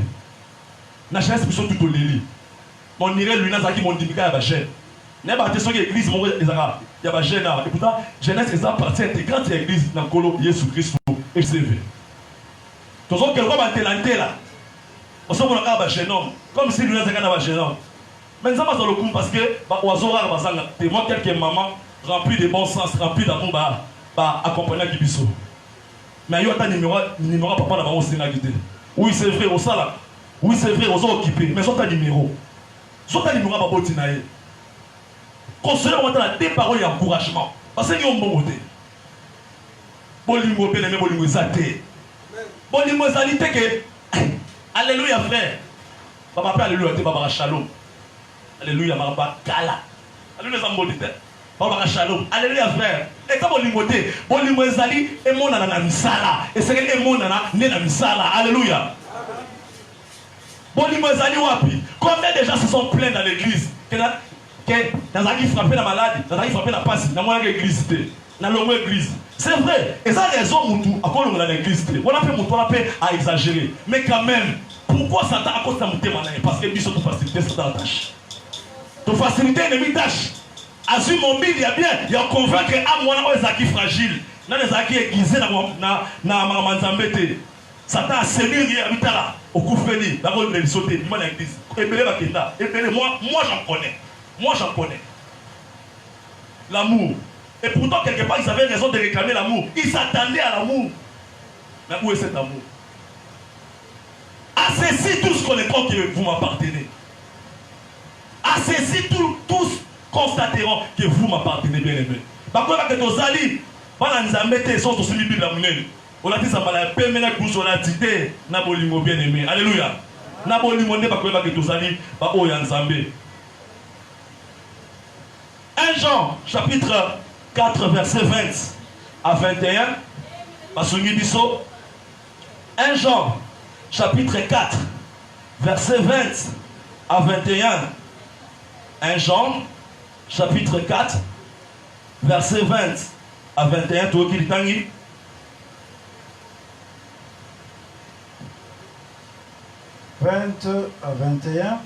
Na chasse biso tout leli. Mon irait luna zaki mon dimika ya ba chaîne. Na ba te soki église mo ezaka ya ba chaîne na. Et pourtant jeunesse est partie intégrante de l'église na kolo Jésus Christ XCV. Toujours quelqu'un va te lanter là. On s'en va à jeune homme. Comme si nous étions un jeune homme. Mais ça va dans le coup parce que moi quelques mamans remplis de bon sens, remplis d'amour, accompagnant Kibiso. Mais il y a un numéro papa là-bas au Sénégal. Oui, c'est vrai, au sala. Oui, c'est vrai, aux occupés. Mais ils ont un numéro. Ils ont un numéro à Babotinaï. Construire des paroles et encouragement. Parce qu'ils ont un bon côté. Bolingo, bien aimé, bolingo, zate. Bolingo, zalité que. Alléluia, frère. Papa, alléluia, tu vas shalom. Alléluia, Baba Kala. Alléluia, Zambodite. Baba shalom. Alléluia, frère. Et quand bolingo, bolingo, zali, et mon nana misala. Et c'est que mon nana nena misala. Alléluia. Bolingo, zali, wapi. Combien de gens se sont plaints dans l'église? Que dans un qui frappé la maladie, dans un qui frappé la passe, dans mon église. Dans l'homme église. C'est vrai. Et ça, raison, Moutou, à quoi on a l'église. On a fait Moutou, on a fait à exagérer. Mais quand même, pourquoi Satan a cause de Moutou? Parce que Dieu, toute facilité, c'est dans la tâche. Toute facilité, ennemi tâche. Azur mon bide, il y a bien, il y a convaincre à moi, les acquis fragiles. Dans les acquis aiguisés, dans Manzambete. Satan a séduit, il y a là, au coup fini, la rôle de sauter, du mal à l'église. Et moi, j'en connais. Moi, j'en connais. L'amour. Et pourtant, quelque part, ils avaient raison de réclamer l'amour. Ils s'attendaient à l'amour. Mais où est cet amour? Asseyez tout ce qu'on est que vous m'appartenez. Asseyez tous constateront que vous m'appartenez, bien aimé. Par contre, que nos alliés, pendant nous amener, sont aussi libres de la monnaie. On a dit ça, on a dit on a dit Nabolimo, bien aimé. Alléluia. Nabolimo, n'est pas que nos alliés, pas au Yanzambé. 1 Jean, chapitre 4, verset 20 à 21. 1 Jean, chapitre 4, verset 20 à 21. 1 Jean, chapitre 4, verset 20 à 21. Tout qui dit 20 à 21.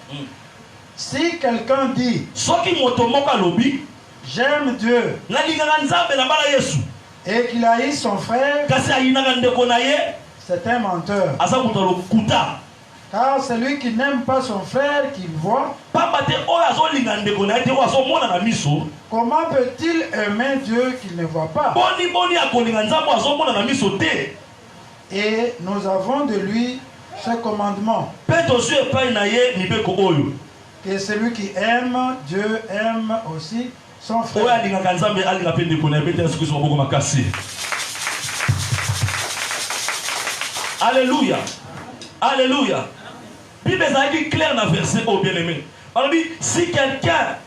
Si quelqu'un dit j'aime Dieu et qu'il haït son frère, c'est un menteur. Car celui qui n'aime pas son frère qu'il voit, comment peut-il aimer Dieu qu'il ne voit pas? Et nous avons de lui ce commandement, que celui qui aime Dieu aime aussi son frère. Alléluia. Alléluia. Bible est clair dans le verset, oh bien-aimé. On dit, si quelqu'un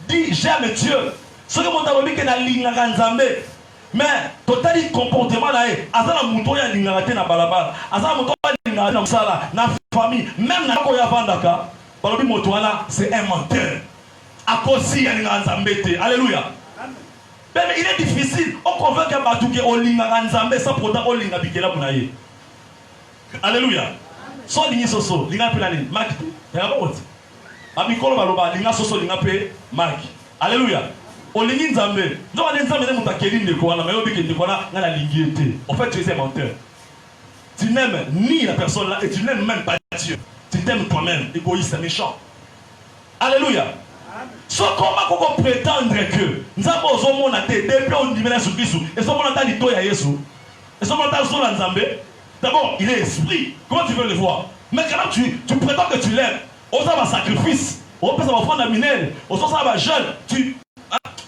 dit j'aime Dieu, ce que mon dit que na lingaka nzambe, mais totali comportement là, azala muto ya lingaka na balabala, azala muto ya lingaka na sala, na famille, même na ko ya vandaka, on dit moto wana c'est un menteur. À cause ya lingaka nzambe te. Alléluia. Mais il est difficile, on convainc que batuke o lingaka nzambe sans pourtant o linga bikela munaye. Alléluia. So lingi soso, linga pe nani, mark. Ya ba oti. Abikolo baloba linga soso linga pe mark. Alléluia. Olingi nzambe. Nzo ane nzambe ne mutakeli ndeko wana, mais obike ndeko wana ngana lingi ete. En fait, tu es un menteur. Tu n'aimes ni la personne là et tu n'aimes même pas Dieu. Tu t'aimes toi-même, égoïste, méchant. Alléluia. So comment qu'on prétendre que nzambe ozomona te depuis on divina sur Christ et so mona ta lito ya Yesu. Et so mona ta so la nzambe. D'abord, il est esprit. Comment tu veux le voir? Mais quand tu prétends que tu l'aimes, on va sacrifice, on peut s'avoir la minelle, on va jeune,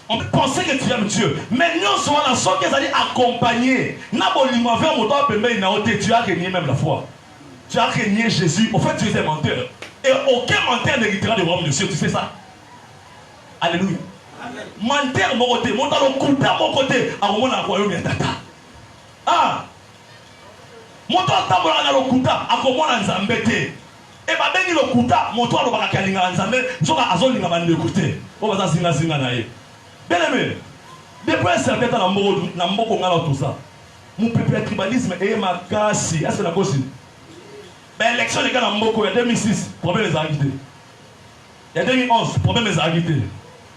on peut penser que tu aimes Dieu. Mais nous sommes là, ceux qui allaient accompagner. N'aboliment vers mon temps, tu as régné même la foi. Tu as régné Jésus. En fait, tu es un menteur. Et aucun menteur n'héritera du royaume de Dieu. Tu sais ça? Alléluia. Menteur, mon côté, mon dans le coup, à mon côté, à mon royaume de Tata. Ah! Moto atambola na lokuta akomona nzambe te. E ba bengi lokuta moto alobaka kalinga nzambe nzoka azolinga bande écouter. O baza zinga na ye. Bien aimé. Depuis un certain temps na mboko ngala tout ça. Mon peuple tribalisme et makasi. Est-ce que la cause? Ben élection les gars na mboko il y a 2006, problème les arguité. Il y a 2011, problème les arguité.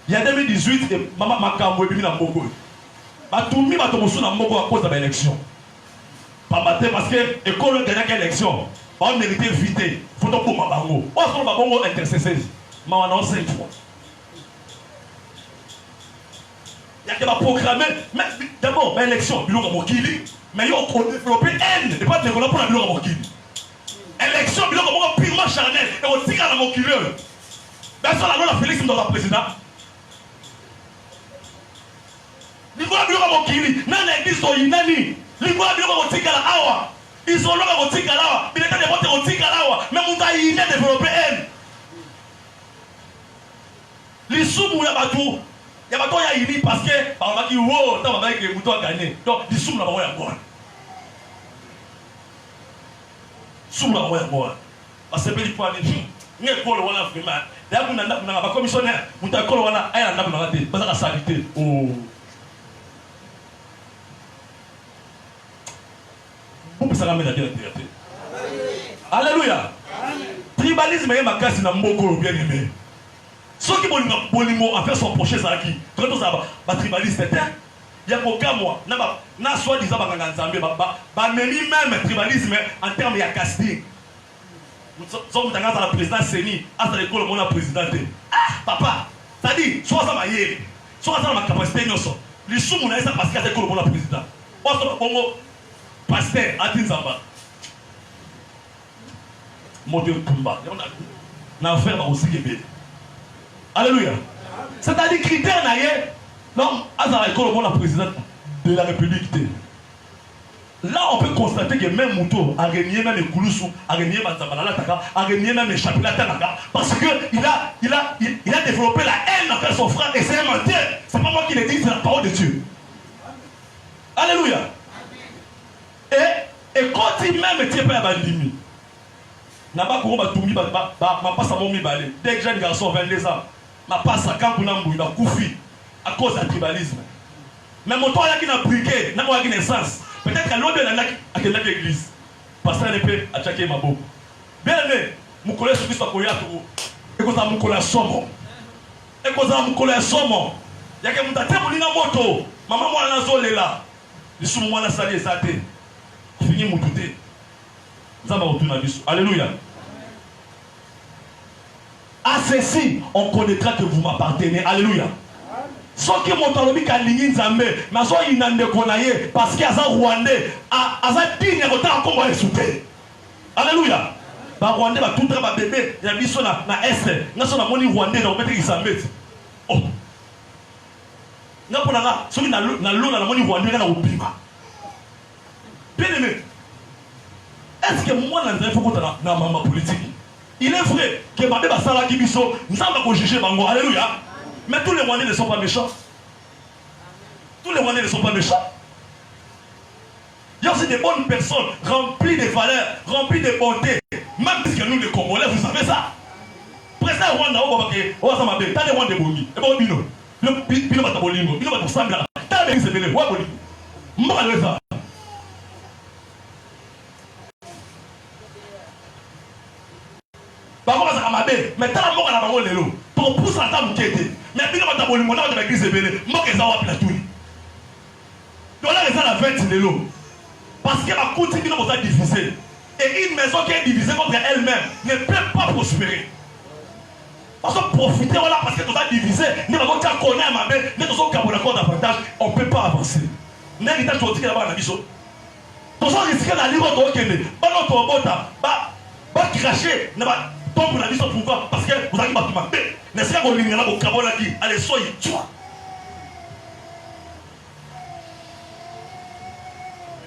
Il y a 2018 et mama makambo ebimi na mboko. Ba tumi ba tomosu na mboko à cause de l'élection. Parce que l'école gagne l'élection, on mérite vite. Faut donc pour ma bango. On se va bongo intercesseur. Mais on a 5 fois. Il y a qui va programmer. Mais d'abord, l'élection, il y a un mokili. Mais il y a développé haine. Et pas développer pour la ville à mokili. Élection, il y a un purement charnel. Et on tire à la mokili. Mais ça, la Félix dans la président. Il y a un mokili. Non, l'église, il y a un Lingua bilo ko tika la awa. Isolo ko tika la awa. Bileta de bote ko tika la awa. Mais muta ine développer elle. Lisumu ya batu. Ya batu ya ini parce que par maki wo ta ba ke muto gagner. Donc lisumu la ba ya ngwa. Sumu la ba ya ngwa. Parce que peli kwa ni nge ko lo wana vraiment. Ya kuna na ba commissionnaire. Muta ko lo wana aya na na te. Parce que salité. Oh. Alléluia. Tribalisme est ma casse dans mboko bien aimé. Ceux qui bolimo en fait son projet ça qui. Quand on ça ba tribaliste il y a aucun moi na soit disant ba nganzambe ba même tribalisme en termes ya casting. Nous dans la présidence Seni, à l'école mon président. Ah papa, ça dit soit ça ma yé, soit ça ma capacité nyoso. Les sous mon ça parce que l'école mon président. On se bongo pasteur Atinzamba. Modèle Kumba. Na faire dans aussi Québec. Alléluia. C'est-à-dire critère na yé. Non, à l'école mon président de la République. Là, on peut constater que même Mouto a régné même les Koulousou, a régné Manzabala Taka, a régné même les Chapila Tanaka, parce qu'il a développé la haine envers son frère et c'est un menteur. C'est pas moi qui l'ai dit, c'est la parole de Dieu. Alléluia. Et quand il même était pas à Bandimi, n'a pas couru Batoumi, ma passe à mon mibalé. Dès que j'ai un garçon 22 ans, ma passe à Kampunambou, il a Koufi, à cause du tribalisme. Mais mon toit, il a briqué, n'a pas naissance. Peut-être qu'à l'autre de l'église, pasteur ne peut attaquer ma boue. Bien aimé, mon collègue sur Christ a couru à tout. Et qu'on a mon collègue somme. Et qu'on a mon collègue somme. Il y a quelqu'un qui a dit moto. Maman, moi, je suis là. Je suis moi, je suis là. Fini mon douté. Nous allons retourner à l'issue. Alléluia. À ceci, on connaîtra que vous m'appartenez. Alléluia. Ceux qui m'ont dit qu'ils ont Nzambe, mais ils ont dit parce qu'ils sont Rwandais, ils ont dit qu'ils ont insulté. Alléluia. Les Rwandais, tout le bébé, il y a des gens dans l'Est, ils sont Rwandais, ils sont Rwandais. Oh. Ceux qui ont l'eau dans le Rwandais, ils sont Rwandais. Bien aimé. Est-ce que moi, il faut que dans ma politique? Il est vrai que ma bébé Sala Kibiso, nous avons jugé Bango. Alléluia. Mais tous les Rwandais ne sont pas méchants. Tous les Rwandais ne sont pas méchants. Il y a aussi des bonnes personnes, remplies de valeurs, remplies de bonté. Même puisque nous, les Congolais, vous savez ça. Président Rwanda, on va s'en appeler. T'as des Rwandais Bongi. Et bon, Bino. Bino va t'abolir. Bino va t'assembler. T'as des Bino. Ouais, Boli. Moi, je vais ça. Mais t'as la mort à la parole de l'eau. Ton pouce à ta mouquette. Mais Bino va t'abolir. Mon nom de l'église est belé. Moi, je vais avoir la tour. Donc là, ils ont la fête de l'eau. Parce que ma coutume va être divisée. Et une maison qui est divisée contre elle-même ne peut pas prospérer. Parce que profiter, voilà, parce que tout ça divisé, nous avons qu'à connaître ma mère, nous avons qu'à d'accord davantage, on ne peut pas avancer. Nous avons dit que là-bas, on a dit ça. Nous avons risqué d'aller au Kende, notre robota, va cracher, tombe la vie sur pourquoi? Parce que vous avez battu ma paix. N'est-ce pas qu'on ligne là au Cabot là qui, allez, soyez, tu vois.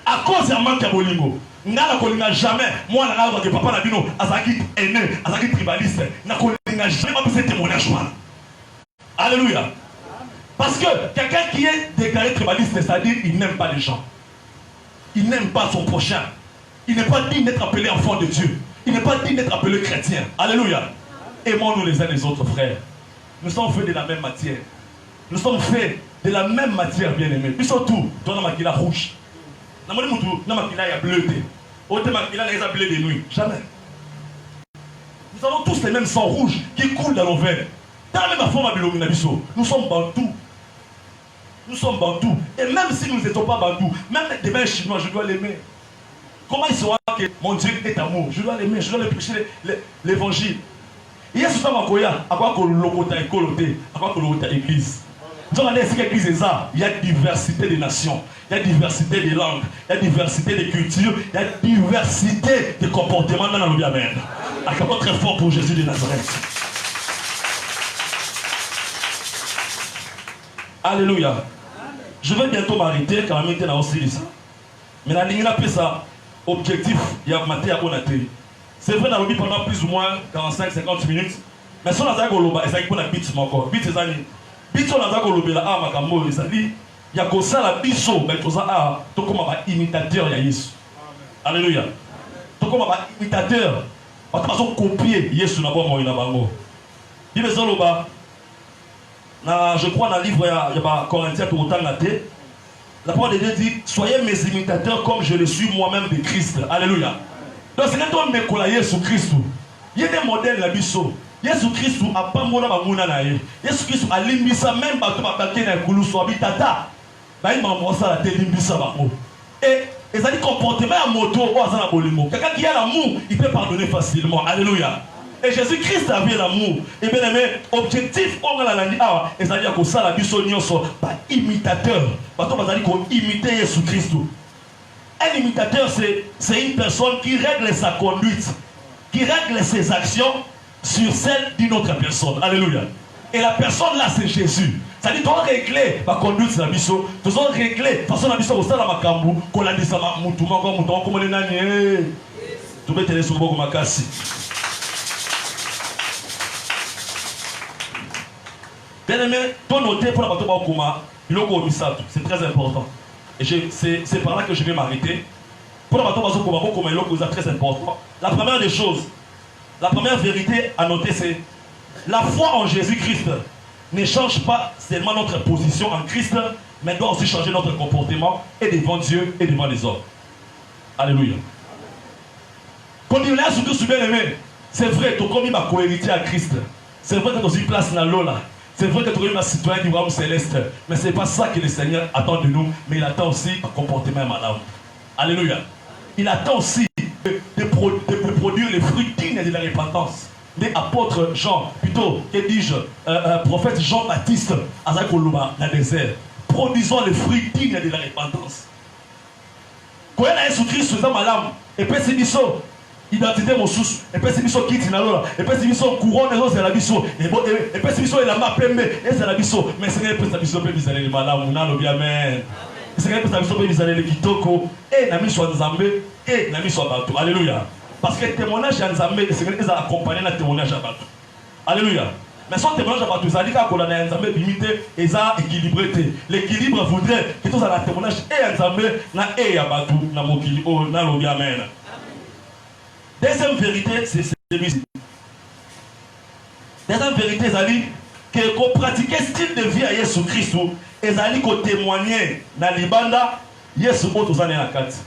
À cause d'un manque à Bolingo, n'a jamais, moi, je papa Nabino, Azaki aîné, Azaki tribaliste, n'a jamais pas ce témoignage. Alléluia. Parce que quelqu'un qui est déclaré tribaliste, c'est-à-dire il n'aime pas les gens. Il n'aime pas son prochain. Il n'est pas digne d'être appelé enfant de Dieu. Il n'est pas digne d'être appelé chrétien. Alléluia. Aimons-nous les uns les autres, frères. Nous sommes faits de la même matière. Nous sommes faits de la même matière, bien-aimés. Nous sommes tous dans la maquilla rouge. Dans la maquilla, il y a bleu. Autre maquilla, il y a bleu de nuit. Jamais. Nous avons tous les mêmes sangs rouges qui coulent dans nos veines. Dans la même forme, nous sommes bantous. Nous sommes bantous. Et même si nous n'étions pas bantous, même demain chinois, je dois l'aimer. Comment il saura que mon Dieu est amour? Je dois l'aimer, je dois lui prêcher l'évangile. Il y a ce temps à quoi que l'okota est coloté, à quoi que l'okota est église. Donc, l'église est ça. Il y a diversité de nations, il y a diversité de langues, il y a diversité de cultures, il y a diversité de comportements dans le bien. Un cadeau très fort pour Jésus de Nazareth. Alléluia. Je vais bientôt m'arrêter car je vais aussi ça. Mais la ligne appelle ça objectif, il y a maté à Konaté. C'est vrai, dans le pendant plus ou moins 45-50 minutes. Mais si on a dit que c'est un bit encore. Bit c'est un bit on a dit que la ah makambo c'est-à-dire il y a que ça la biso mais tout ça ah tout comme un imitateur il y a Jésus. Alléluia. Tout comme un imitateur. Parce qu'on copier Jésus na bon moïna bango. Bible zoloba. Je crois dans le livre il y a Corinthiens pour autant naté. La parole de Dieu dit soyez mes imitateurs comme je le suis moi-même de Christ. Alléluia. Donc c'est quand on me colle Jésus Christ. Il y a des modèles la biso. Jésus Christ a pas mona bamuna na ye. Jésus Christ a limbisa même bato babake na kulu so habitata. Ba ima mosa la te limbisa bango. Et ça dit comportement à moto ou à sana bolimo. Quelqu'un qui a l'amour, il peut pardonner facilement. Alléluia. Et Jésus-Christ avait l'amour. Et bien aimé, objectif, on a la ah, et ça dit que ça la biso nyonso, ba imitateur. Bato bazali ko imiter Jésus-Christ. Un imitateur, c'est une personne qui règle sa conduite, qui règle ses actions sur celle d'une autre personne. Alléluia. Et la personne là, c'est Jésus. Ça dit, tu dois régler ma conduite sur la biso, tu dois régler façon la biso au sein de ma cambu, qu'on a dit ça, moutouma, comme les naniers. Tu peux te laisser sur beaucoup ma casse. Bien aimé, ton noté pour la bateau Bakuma, c'est très important. Et c'est par là que je vais m'arrêter. Pour la bateau Bakuma, c'est très important. La première des choses, la première vérité à noter, c'est la foi en Jésus-Christ ne change pas seulement notre position en Christ, mais doit aussi changer notre comportement et devant Dieu et devant les hommes. Alléluia. Quand il est surtout bien aimé, c'est vrai, tu as commis ma cohérité à Christ. C'est vrai que tu as une place dans l'eau là. C'est vrai que tu es un citoyen du royaume céleste, mais ce n'est pas ça que le Seigneur attend de nous, mais il attend aussi un comportement malade. Alléluia. Il attend aussi de produire les fruits dignes de la repentance. Mais apôtre Jean, plutôt, que dis-je, prophète Jean-Baptiste, à Zakoloba, dans le désert, produisons les fruits dignes de la repentance. Quand il y a Jésus-Christ dans ma lame, et puis c'est biso. Identité mon sous et puis c'est biso kiti na lola et puis c'est biso couronne et c'est la biso et puis c'est biso il a ma pembe et c'est la biso mais c'est pas biso pe bizali malama na lo bien amen c'est que ça veut dire que kitoko et nami soit nzambe et nami soit bateau. Alléluia. Parce que le témoignage à nzambe c'est que ça accompagné le témoignage à bateau. Alléluia. Mais son témoignage à bateau ça dit qu'on a un nzambe limité et ça équilibré. L'équilibre voudrait que tout ça le témoignage et nzambe na et à bateau na mokili o na lobi amen. Deuxième vérité c'est celui-ci. Deuxième vérité c'est dit que qu'on pratiquer style de vie à Jésus-Christ et ça dit qu'on témoigner na libanda Yesu ko tozane na kati.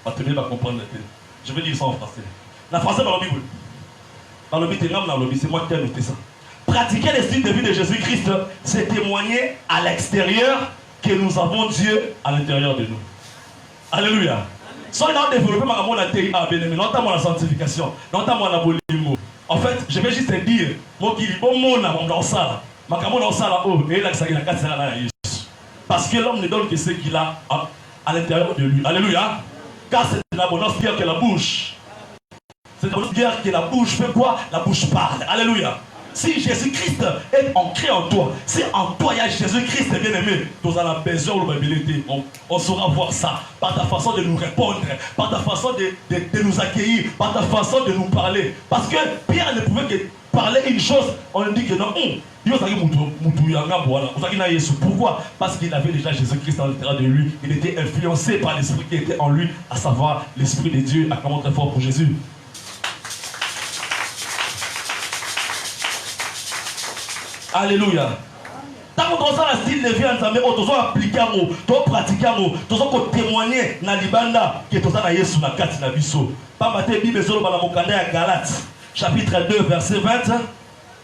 Atelier va comprendre. Je vais dire ça en français. La français dans la Bible. Dans le Bible, c'est moi qui ai noté ça. Pratiquer le style de vie de Jésus-Christ, c'est témoigner à l'extérieur que nous avons Dieu à l'intérieur de nous. Alléluia. Si on a développé ma TIA, notamment la sanctification, notamment la bolimo. En fait, je vais juste te dire, parce que l'homme ne donne que ce qu'il a à l'intérieur de lui. Alléluia. Car c'est l'abondance guerre que la bouche. C'est l'abondance guerre que la bouche fait quoi? La bouche parle. Alléluia. Si Jésus-Christ est ancré en toi, si en toi il y a Jésus-Christ bien-aimé, nous avons besoin de l'humilité. On saura voir ça par ta façon de nous répondre, par ta façon de nous accueillir, par ta façon de nous parler. Parce que Pierre ne pouvait que parler une chose, on dit que non, pourquoi? Parce qu'il avait déjà Jésus-Christ à l'intérieur de lui. Il était influencé par l'esprit qui était en lui, à savoir l'esprit de Dieu. Acclamons très fort pour Jésus. Alléluia. Tant que tu as un style de vie ensemble, tu as appliqué, tu as pratiqué, tu as témoigné dans l'Ibanda que tu as Jésus na kati na biso. Pas maté Bible solo dans la Galates, chapitre 2, verset 20.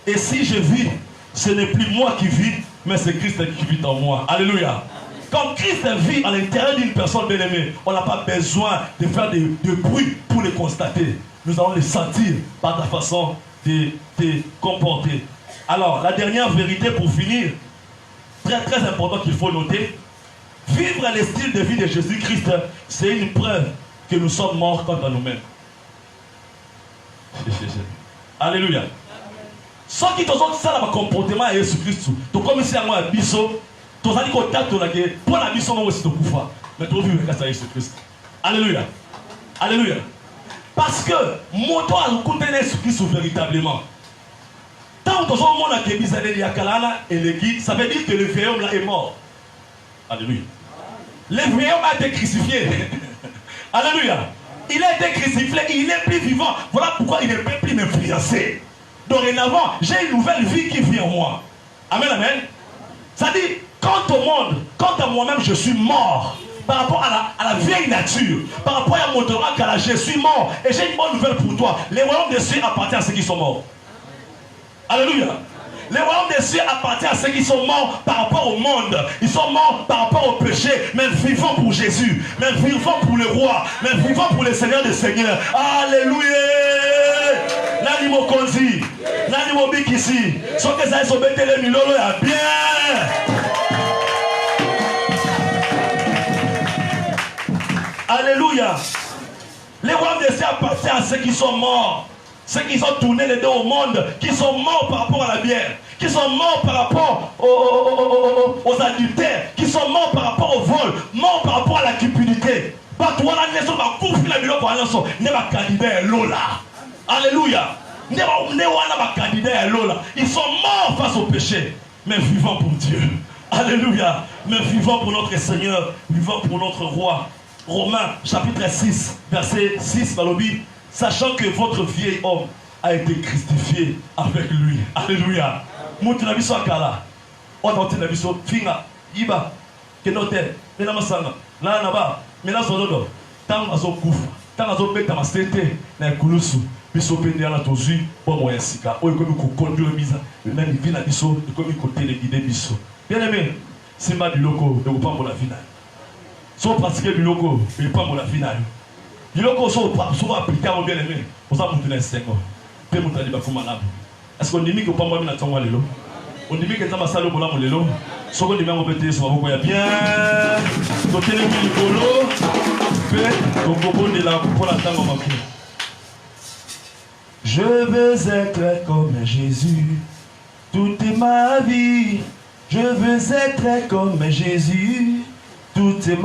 Et si je vis, ce n'est plus moi qui vis, mais c'est Christ qui vit en moi. Alléluia. Quand Christ vit à l'intérieur d'une personne bien-aimée, on n'a pas besoin de faire de bruit pour le constater. Nous allons le sentir par ta façon de te comporter. Alors, la dernière vérité pour finir, très très important qu'il faut noter, vivre le style de vie de Jésus-Christ, c'est une preuve que nous sommes morts quant à nous-mêmes. Alléluia. Ceux qui ont ça dans le comportement de Jésus-Christ, tu comme si à moi biso, tu as dit que tu as dit pour la biso moi aussi tu peux faire, mais tu vis avec Jésus-Christ. Alléluia. Alléluia. Parce que mon toi a écouté Jésus-Christ véritablement. Tant que son monde a été bizarre et le guide, ça veut dire que le vieil homme là est mort. Alléluia. Le vieil homme a été crucifié. Alléluia. Il a été crucifié, il n'est plus vivant. Voilà pourquoi il ne peut plus m'influencer. Dorénavant, j'ai une nouvelle vie qui vit en moi. Amen, amen. Ça dit, quant au monde, quant à moi-même, je suis mort. Par rapport à la vieille nature, par rapport à mon droit, je suis mort. Et j'ai une bonne nouvelle pour toi. Les royaumes des cieux appartiennent à ceux qui sont morts. Alléluia. Les royaumes des cieux appartiennent à ceux qui sont morts par rapport au monde. Ils sont morts par rapport au péché, mais vivants pour Jésus, mais vivants pour le roi, mais vivants pour le Seigneur des Seigneurs. Alléluia. Nani mokonzi, nani mobikisi. Ce que ça sont bêtés les milolo ya bien. Alléluia. Les royaumes des cieux appartiennent à ceux qui sont morts. Ceux qui ont tourné les deux au monde, qui sont morts par rapport à la bière, qui sont morts par rapport aux adultères, qui sont morts par rapport au vol, morts par rapport à la cupidité. Alléluia. Ils sont morts face au péché, mais vivants pour Dieu. Alléluia. Mais vivants pour notre Seigneur, vivants pour notre roi. Romains chapitre 6, verset 6 dans le Bible. Sachant que votre vieil homme a été crucifié avec lui. Alléluia. Moutunabiso akala. Onautinabiso finga. Iba. Kenote. Menamasanga. Nanaba. Menasododo. Tant azo kufa. Tant azo beta masete. Na kulusu. Biso pende ala tozui. Bomo yasika. Oyo komi kukondu miza. Nani vina biso. Komi kote le guide biso. Bien aimé. Simba du loco. Ne vous pas pour la finale. Sans pratiquer du loco. Ne pas pour la finale. Il y a des choses qui sont appliquées à bien aimé. Pour ça, vous avez 5 ans. Est-ce qu'on dit que vous n'avez pas de temps? On dit que vous avez salé au boulot. Ce qu'on dit que vous avez bien. Vous avez bien. Je veux être comme Jésus toute ma vie. Je veux être comme Jésus Toutes ces